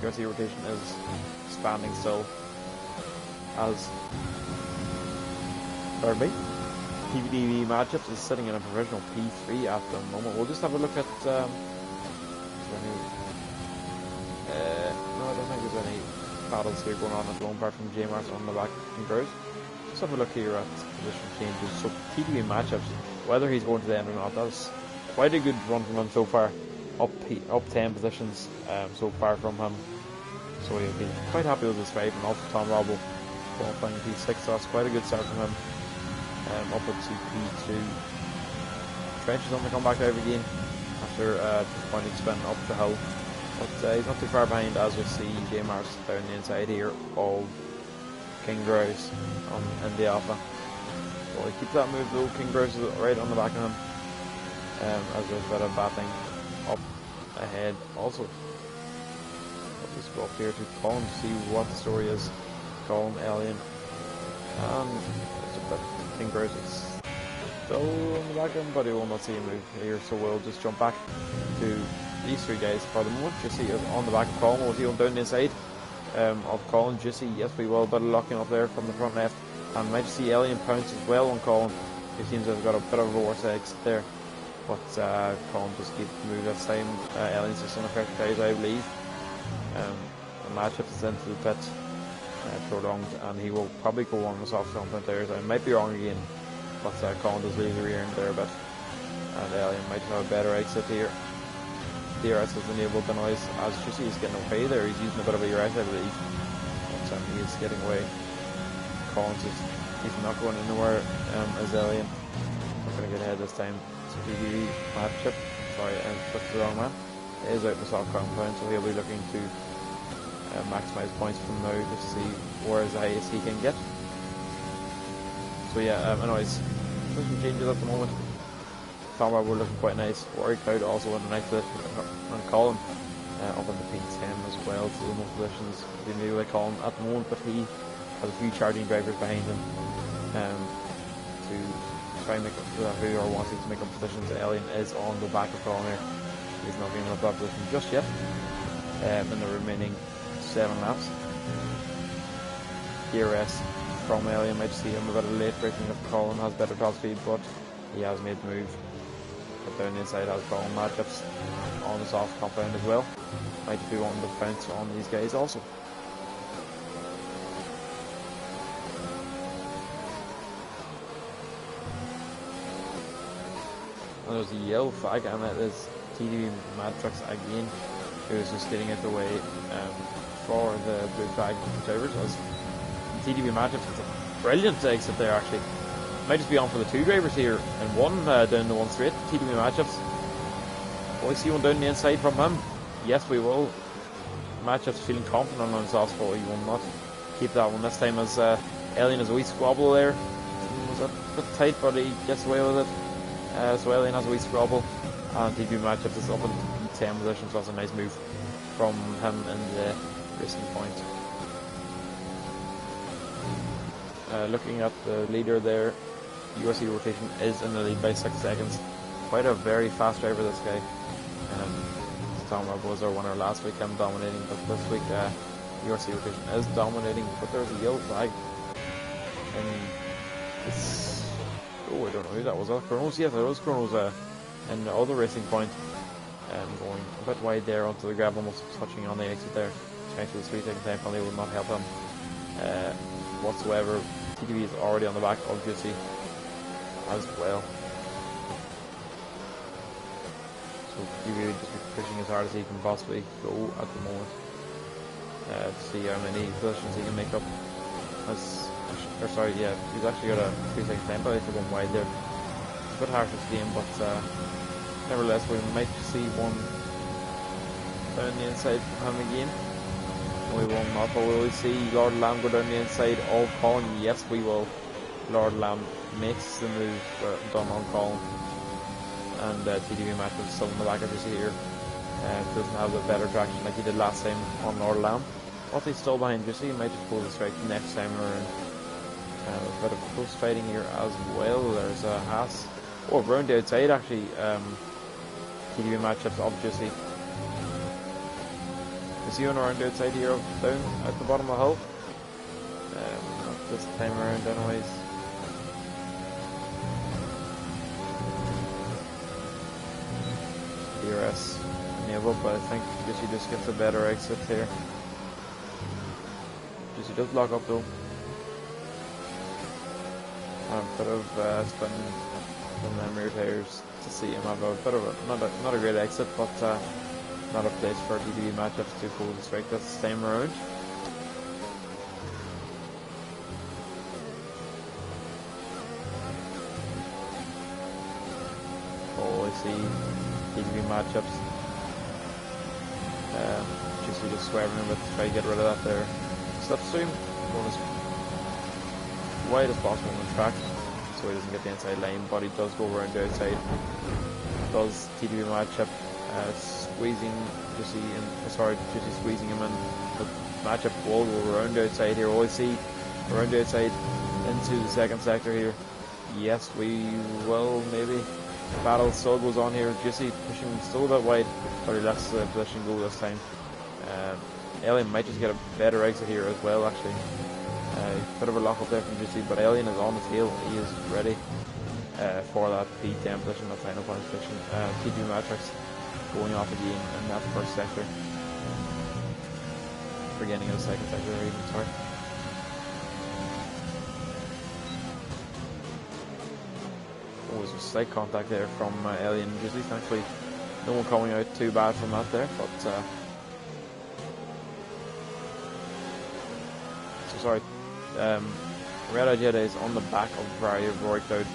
A: URC rotation is expanding still as thirdly. PVDV matchups is sitting in a provisional P3 at the moment. We'll just have a look at no, I don't think there's any battles here going on at the moment apart from J Mars on the back and Grouse. Let's have a look here at position changes. So PVDV matchups, whether he's going to the end or not, that's quite a good run from him so far. Up 10 positions so far from him. So he'll be quite happy with his fight, and also Tom Robble qualifying P6, so that's quite a good start from him. Up to P2. Trench is on the comeback drive again after disappointing spin up the hill. But he's not too far behind, as we see J Mars down the inside here of King Grouse in the Alpha. So he keeps that move though. King Grouse is right on the back of him. As there's a bit of battling up ahead also. Let's go up here to Colin to see what the story is. Colin, Alien, and it's a bit King Bruce is still in the back of him, but he will not see him move here, so we'll just jump back to these three guys for the moment. Just see it on the back of Colin. We'll see him down the inside of Colin. Just see, yes, we will, a bit of locking up there from the front left, and might see Alien pounce as well on Colin. He seems to have got a bit of a worse exit there, but Colin just keeps moving this time. Alien's just on the correct guys, I believe. The matchup is into the pit, prolonged, and he will probably go on the soft compound there. So I might be wrong again, but Colin does leave the rear end there a bit, and Alien might have a better exit here. DRS has enabled the noise, as you see he's getting away there. He's using a bit of a ERS, I believe, but he is getting away. Colin's just, he's not going anywhere as Alien. Not going to get ahead this time. So TDV matchup, sorry, I clicked the wrong man. He is out in the soft compound, so he'll be looking to maximise points from now to see where as high as he can get. So yeah, anyways, some changes at the moment. Tomba were looking quite nice. Warrior Cloud also in the nice position, and Colin up in the P10 as well, so no positions being maybe like Colin at the moment, but he has a few charging drivers behind him to try and make up who are wanting to make up positions. Alien is on the back of Colin here. He's not getting in a bad position just yet in the remaining 7 laps. DRS from Alien might see him a bit of late braking if Colin has better top speed, but he has made the move. But down the inside has Colin matchups on the soft compound as well. Might be wanting to bounce on these guys also. And there's a yellow flag, and it is TDV Matrix again, who is just getting out the way for the blue flag drivers. As TDV Matrix is a brilliant exit there actually. Might just be on for the 2 drivers here, and one down the one straight. TDV matchups. Will we see one down the inside from him? Yes, we will. Matchups feeling confident on his soft spot. He will not keep that one this time, as Alien has a wee squabble there. Was a bit tight, but he gets away with it. So Alien has a wee squabble, and TDV matchups is up in 10 position, so that's a nice move from him in the racing point. Looking at the leader there, URC rotation is in the lead by 6 seconds. Quite a very fast driver, this guy. Tom Webb was our winner last week, I'm dominating, but this week URC rotation is dominating. But there's a yellow flag. And it's, oh, I don't know who that was. Chronos? Yes, it was Chronos in the other racing point. Going a bit wide there onto the grab, almost touching on the exit there. Trying to the 3 second time penalty will not help him whatsoever. TDV is already on the back of Juicy as well. So TDV just be pushing as hard as he can possibly go at the moment to see how many positions he can make up. He's actually got a 3 second time penalty for going wide there. It's a bit harsh this game, but nevertheless we might see one down the inside from him again. We will not, but will we see Lord Lamb go down the inside of Colin? Yes, we will. Lord Lamb makes the move done on Colin, and TDV match is still in the back as you see here. Doesn't have the better traction like he did last time on Lord Lamb. But he's still behind Juicy. He might just pull the strike next time around. A bit of close fighting here as well. There's a Haas. Oh, round the outside actually. TDV matchups of Juicy. Is he on around the outside here, down at the bottom of the hill? Not this time around anyways. DRS enabled, but I think Juicy just gets a better exit here. Juicy does lock up though. A bit of spinning from the rear tires to see him have a bit of a, not a great exit, but not a place for TDV matchups to pull the strike this time around. Oh, I see TDV matchups. Juicy just swerving a bit to try to get rid of that there. Slipstream, going as wide as possible on the track, so he doesn't get the inside line, but he does go around the outside. Does TDV matchup squeezing Juicy and Juicy squeezing him in. The matchup will go around the outside here. Always see around the outside into the second sector here. Yes, we will maybe. Battle still goes on here. Juicy pushing still a bit wide, but he lets the position go this time. Alien might just get a better exit here as well, actually. Bit of a lock up there from Juicy, but Alien is on the tail. He is ready for that P10 position, that final point position. TP Matrix going off again in that first sector. Beginning of the second sector, even, sorry. Oh, there's a slight contact there from Alien and Juicy. Thankfully, no one coming out too bad from that there, but so sorry. Red Eye Jedi is on the back of RWRL Cloud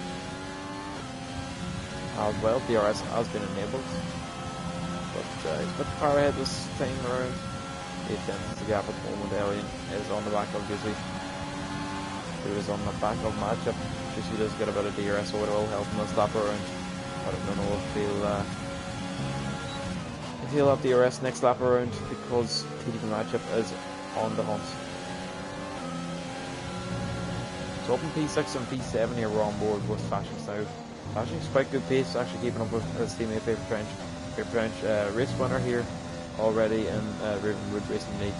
A: as well. DRS has been enabled, but he's a bit far ahead this time around. 8 tenths the gap at the moment. Alien is on the back of Juicy, who is on the back of matchup. Juicy does get a bit of DRS, so it will help him this lap around. But I don't know if he'll have DRS next lap around, because TDP matchup is on the hunt. So up in P6 and P7 here, we're on board with Fashions now. Fashions quite good pace, actually keeping up with his teammate Paper Trench. Paper Trench, race winner here already in Ravenwood Racing League.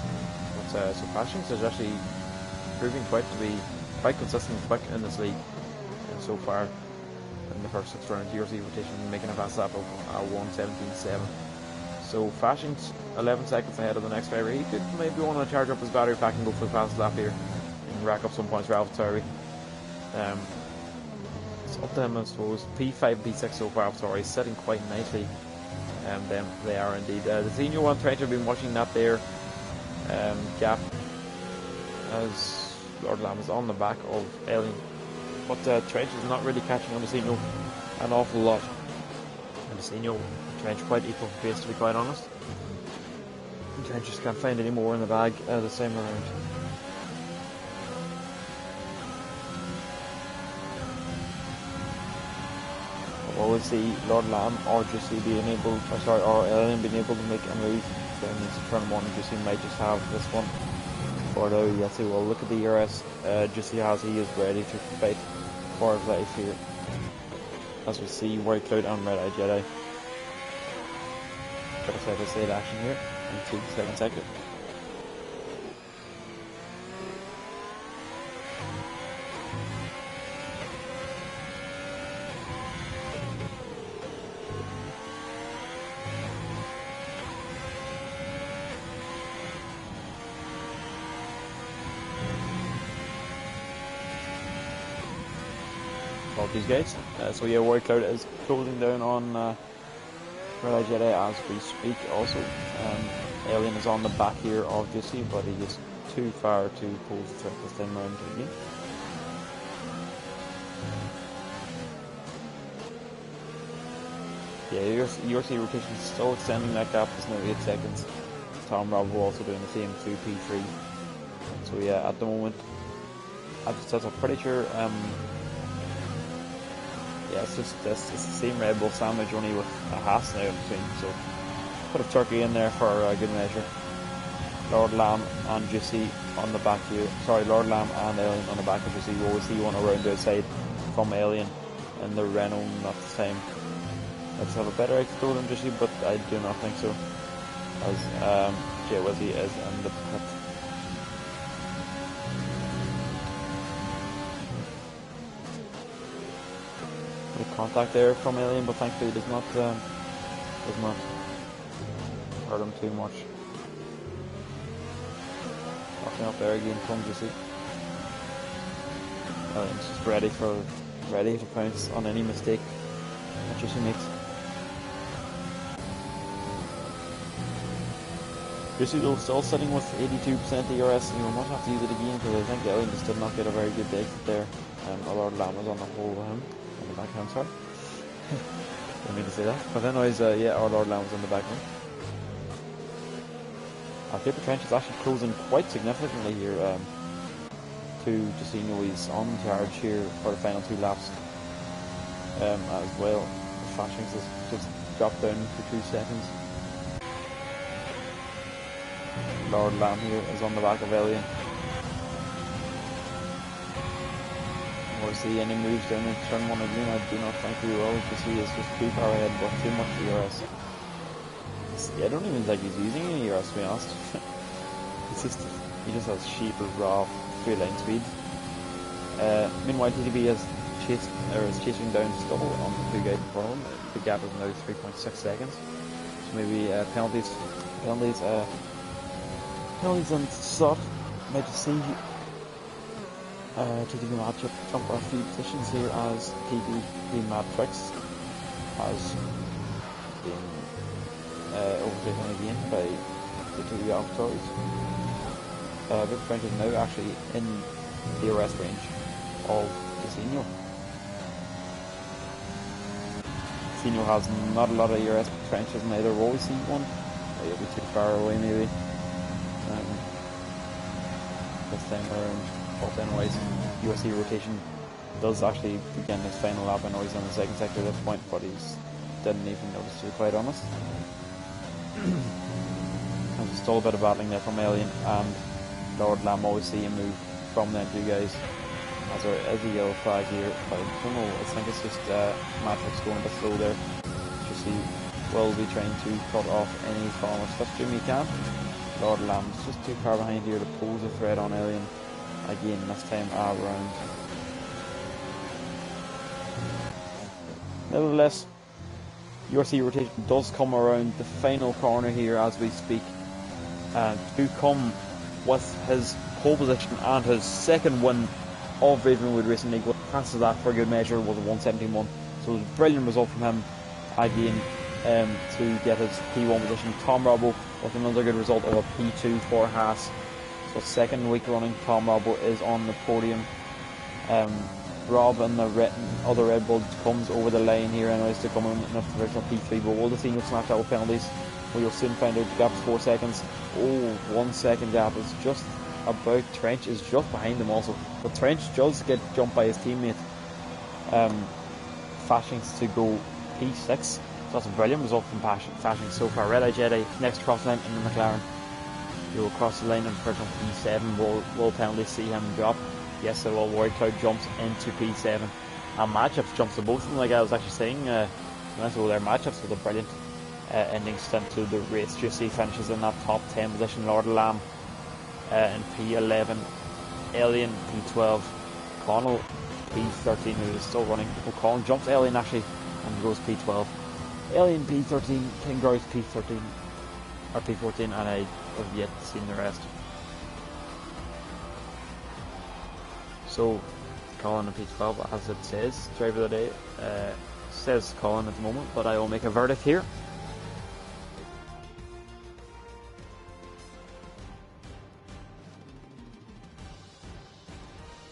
A: But, so Fashions is actually proving to be quite consistent and quick in this league. And so far in the first 6 rounds, URC rotation making a fast lap of 1:17.7. So Fashions 11 seconds ahead of the next driver. He could maybe want to charge up his battery pack and go for the fast lap here and rack up some points for AlphaTauri. It's up to him, I suppose. P5 and P6 so far. AlphaTauri is sitting quite nicely. They are indeed. The senior one, Trench, have been watching that there gap as Lord Lamb is on the back of Alien. But Trench is not really catching on the senior an awful lot. And the senior Trench quite equal pace, to be quite honest. And Trench just can't find any more in the bag this time around. Always see Lord Lamb or Juicy being able, or Alien being able to make a move. So it means turn 1, Juicy might just have this one. For now, yes, he will look at the ERS. Juicy he is ready to fight for his life here. As we see White Cloud and Red Eye Jedi. Got a side-by-side action here into the second sector. These guys. So yeah, White Cloud is closing down on Red Eye Jedi as we speak. Also, Alien is on the back here of Juicy, but he is too far to pull the threat this time round again. Yeah, URC rotation is still extending that gap. It's now 8 seconds. Tom Bravo also doing the same through P3. So yeah, at the moment, I'm pretty sure. Yeah, it's the same Red Bull sandwich, only with a Haas now in between. So put a turkey in there for good measure. Lord Lamb and Juicy on the back here. Sorry, Lord Lamb and Alien on the back of Juicy. You always see one around the outside from Alien in the Renault at the time. Let's have a better exit than Juicy, but I do not think so. As Jay Wizzy is in the pit. Contact there from Alien, but thankfully it does not hurt him too much. Locking up there again from Juicy. Alien's just ready to pounce on any mistake that Juicy makes. Juicy though still sitting with 82% ERS, and you will not have to use it again because I think Alien just did not get a very good exit there. Lord Lamb was on the whole with him. On the backhand, sorry. Didn't mean to say that. But anyways, yeah, our Lord Lamb was on the backhand. Paper Trench is actually closing quite significantly here to Jusino. He's on charge here for the final 2 laps as well. Fashions is just dropped down for 2 seconds. Lord Lamb here is on the back of Alien. We'll see any moves down in turn 1 again. I do not think we will, because he is just too far ahead, but too much DRS. I don't even think he's using any DRS, to be honest. It's just, he just has sheep or raw straight line speed. Meanwhile, TDB is chasing down still on the 2 guys in front of him. The gap is now 3.6 seconds. So maybe penalties and stuff. Might just see TDB matchup jump a few positions here as TDB Matrix has been overtaken again by the 2 Alcatraz. Big French is now actually in the arrest range of Casino. Casino has not a lot of arrest trenches neither. We've always seen one. He'll be too far away maybe. This time around, but anyways, USC rotation does actually begin his final lap. I know he's on the second sector at this point, but he's didn't even notice, to be quite honest. There's still a bit of battling there from Alien and Lord Lamb. Always see a move from them 2 guys. As there is a yellow flag here, but I don't know, I think it's just Matrix going a bit slow there. Just see, will be trying to cut off any form of slipstream he can. Lord Lamb's just too far behind here to pose a threat on Alien again this time around. Nevertheless, URC rotation does come around the final corner here as we speak, to come with his pole position and his second win of Ravenwood Racing League. What passes that for good measure was a 171, so it was a brilliant result from him again to get his P1 position. Tom Robbo with another good result of a P2 for Haas. So second week running Tom Robbo is on the podium. Rob and the other Red Bull comes over the line here anyways to come in a provisional P3, but will the senior snatch out with penalties? We'll soon find out. The gap is 4 seconds. Oh, 1 second gap is just about. Trench is just behind him also, but Trench does get jumped by his teammate Fashings to go P6. So that's a brilliant result from Fashings so far. Red Eye Jedi next cross line in the McLaren. He will cross the line and provisional P7. Will penalties see him drop? Yes, so will. Warrior Cloud jumps into P7. And matchups jumps to both of them, like I was actually saying. So their matchups with a brilliant ending stint to the race. Juicy finishes in that top 10 position. Lord Lamb in P11. Alien P12. Connell P13, who is still running. O'Connell jumps Alien actually and goes P12. Alien P13, King Grouse P13 or P14, and I have yet seen the rest. So Colin in P12, as it says, driver of the day, says Colin at the moment, but I will make a verdict here.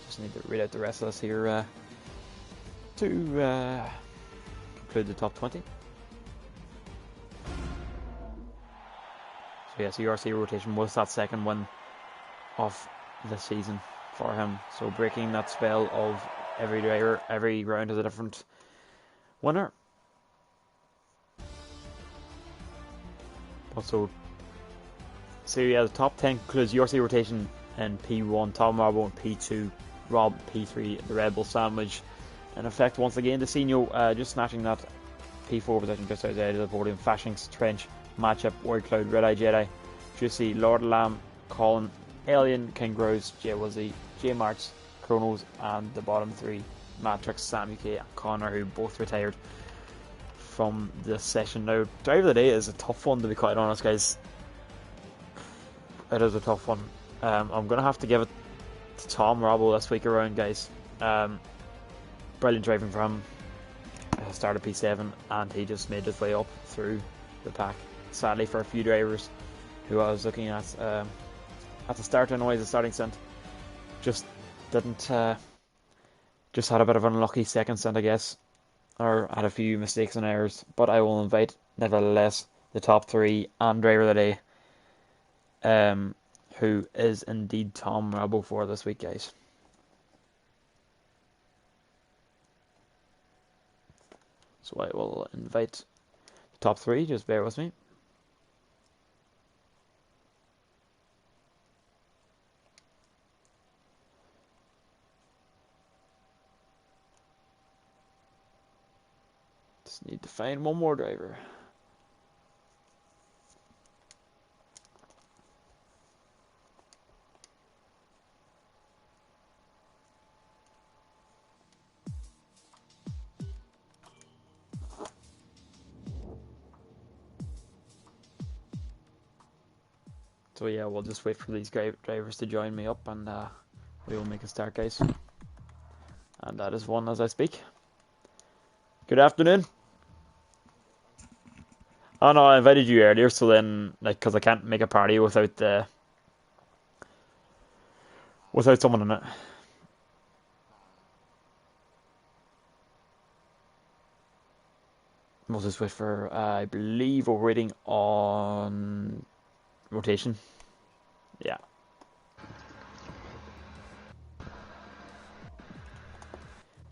A: Just need to read out the rest of this here to conclude the top 20. So yes, URC rotation was that second win of the season for him. So breaking that spell of every driver, every round is a different winner. Also, so yeah, the top 10 concludes URC rotation in P1, Tom Marbo in P2, Rob P3, the Red Bull Sandwich. In effect, once again, the Decino just snatching that P4 position just outside of the podium. Fashings, Trench, Matchup, Warrior Cloud, Red Eye Jedi, Juicy, Lord Lamb, Colin, Alien, King Grouse, J Wizzy, J March, Chronos, and the bottom 3, Matrix, Sam UK, and Connor, who both retired from this session. Now, driver of the day is a tough one, to be quite honest, guys. It is a tough one. I'm going to have to give it to Tom Robbo this week around, guys. Brilliant driving from him. Started P7, and he just made his way up through the pack. Sadly for a few drivers who I was looking at the start, anyways, the starting stint, just didn't, just had a bit of an unlucky second stint, I guess, or had a few mistakes and errors. But I will invite, nevertheless, the top 3 and driver of the day, who is indeed Tom Robbo for this week, guys. So I will invite top 3. Just bear with me. Just need to find one more driver. So yeah, we'll just wait for these drivers to join me up, and we will make a start, guys. And that is one as I speak. Good afternoon. Oh no, I invited you earlier, so then, like, because I can't make a party without someone in it. We'll just wait for, I believe we're waiting on rotation. Yeah.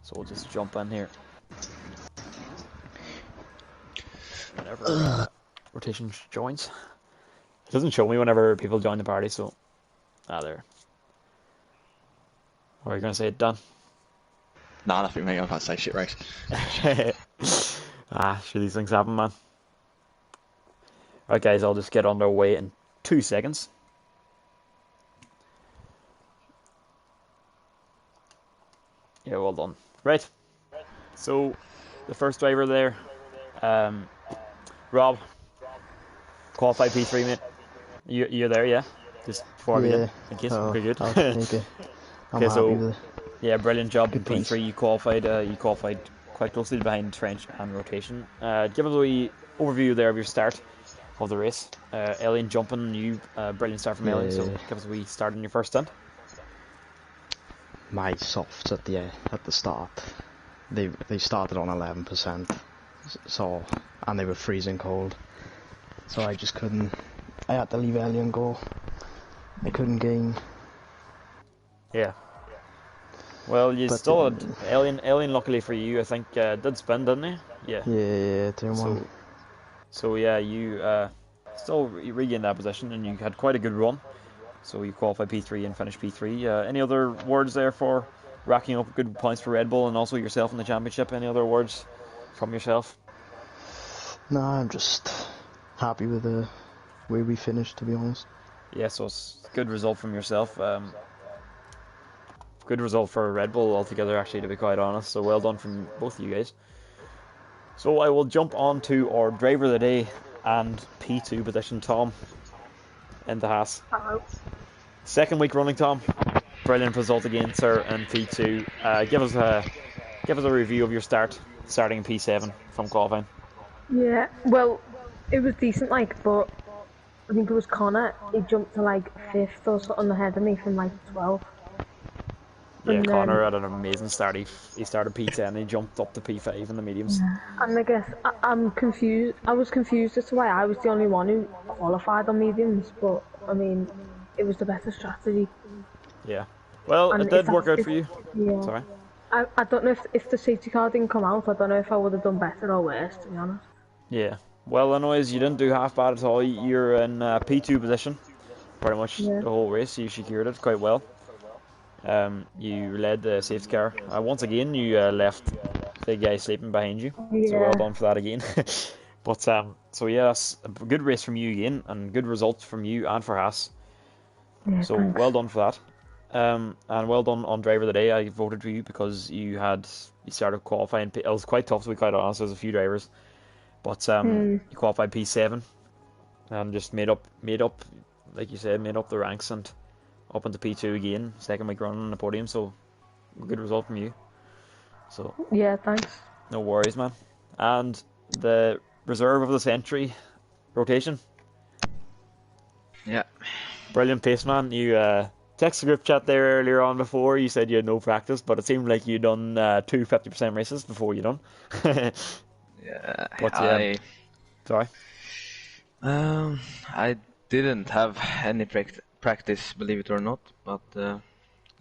A: So we'll just jump in here whenever rotation joins. It doesn't show me whenever people join the party, so... there. What are you going to say, Dan?
B: Nah, nothing, mate. I can't say shit, right?
A: Sure, these things happen, man. Alright, guys, I'll just get underway in 2 seconds. Yeah, well done. Right. So, the first driver there, Rob, qualified P3, mate. You're there, yeah? Just before I begin, in case. Okay, good.
C: Okay, I'm
A: Okay, so
C: happy with it.
A: yeah, brilliant job in
C: Good points.
A: P3. You qualified quite closely behind Trench and rotation. Give us a wee overview there of your start of the race. Alien jumping, brilliant start from Alien. So give us a wee start in your first stint.
C: My softs at the start, they started on 11%, so, and they were freezing cold, so I just couldn't. I had to leave Alien go. I couldn't gain.
A: Yeah. Well, you
C: But,
A: still had Alien. Luckily for you, I think did spin, didn't he? Yeah.
C: Yeah, turn one.
A: So yeah, you still regained that position, and you had quite a good run. So you qualified P3 and finished P3. Any other words there for racking up good points for Red Bull and also yourself in the championship? Any other words from yourself?
C: No, I'm just happy with the way we finished, to be honest.
A: Yeah, so it's a good result from yourself. Good result for Red Bull altogether, actually, to be quite honest. So well done from both of you guys. So I will jump on to our driver of the day and P2 position, Tom, in the Haas.
D: Hello.
A: Second week running, Tom. Brilliant result again, sir, in P2. Give us a review of your starting in P7 from qualifying.
D: Yeah, well, it was decent, but I think it was Connor. He jumped to 5th or something ahead of me from 12th.
A: Yeah,
D: And
A: Connor had an amazing start. He started P10 and he jumped up to P5 in the mediums.
D: Yeah. And I guess I'm confused. I was confused as to why I was the only one who qualified on mediums, but I mean, it was the better strategy.
A: Yeah. Well,
D: And
A: it did work out for you.
D: Yeah.
A: Sorry.
D: I don't know if the safety car didn't come out. I don't know if I would have done better or worse, to be honest.
A: Yeah. Well, anyways, you didn't do half bad at all. You're in P2 position, pretty much the whole race. You secured it quite well. You led the safety car. Once again, you left the guy sleeping behind you.
D: Yeah.
A: So well done for that again. But so yeah, that's a good race from you again, and good results from you and for Haas.
D: Yeah,
A: So
D: thanks.
A: well done for that. And well done on driver of the day. I voted for you because you started qualifying. It was quite tough, to be quite honest. There's a few drivers, but you qualified P7 and just made up, like you said, made up the ranks and up into P2 again. Second week running on the podium, so good result from you. So
D: yeah, thanks.
A: No worries, man. And the reserve of the century rotation.
B: Yeah.
A: Brilliant pace, man. You text the group chat there earlier on before. You said you had no practice, but it seemed like you'd done 2 50% races before you done.
B: Yeah.
A: But yeah. Sorry.
B: I didn't have any practice, believe it or not, but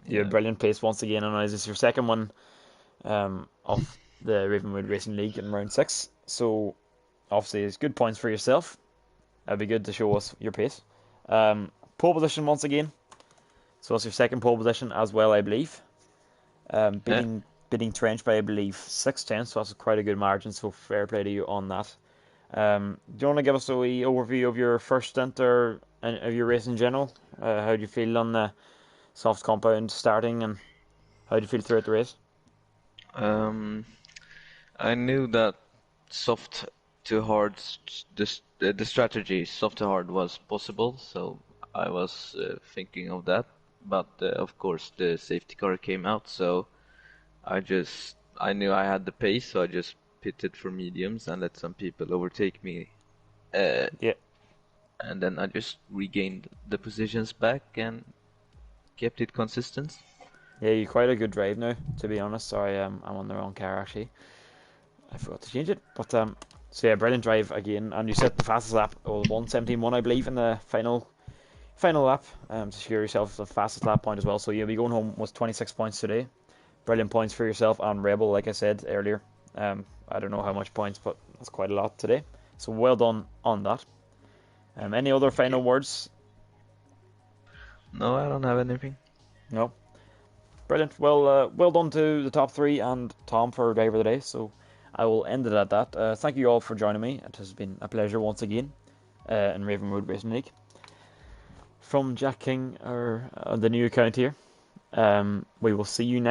A: You had brilliant pace once again, and this is your second one of the Ravenwood Racing League in round 6. So obviously it's good points for yourself. It'd be good to show us your pace. Pole position once again. So that's your second pole position as well, I believe. Beating Trench by, I believe, 6 tenths, so that's quite a good margin, so fair play to you on that. Do you want to give us a wee overview of your first stint or of your race in general? How do you feel on the soft compound starting, and how do you feel throughout the race?
B: I knew that soft to hard, the strategy soft to hard was possible, so I was thinking of that. But of course, the safety car came out, so I knew I had the pace, so I just pitted for mediums and let some people overtake me.
A: Yeah.
B: And then I just regained the positions back and kept it consistent.
A: Yeah, you quite a good drive now, to be honest. Sorry, I'm on the wrong car actually. I forgot to change it. But so yeah, brilliant drive again, and you set the fastest lap, 1:17.1, I believe, in the final lap, to secure yourself the fastest lap point as well. So you'll be going home with 26 points today. Brilliant points for yourself and Rebel, like I said earlier. I don't know how much points, but that's quite a lot today. So well done on that. Any other final words?
B: No, I don't have anything.
A: No. Brilliant. Well, well done to the top three and Tom for driver of the day. So I will end it at that. Thank you all for joining me. It has been a pleasure once again in Raven Road Racing League. From Jack King, or the new account here. We will see you next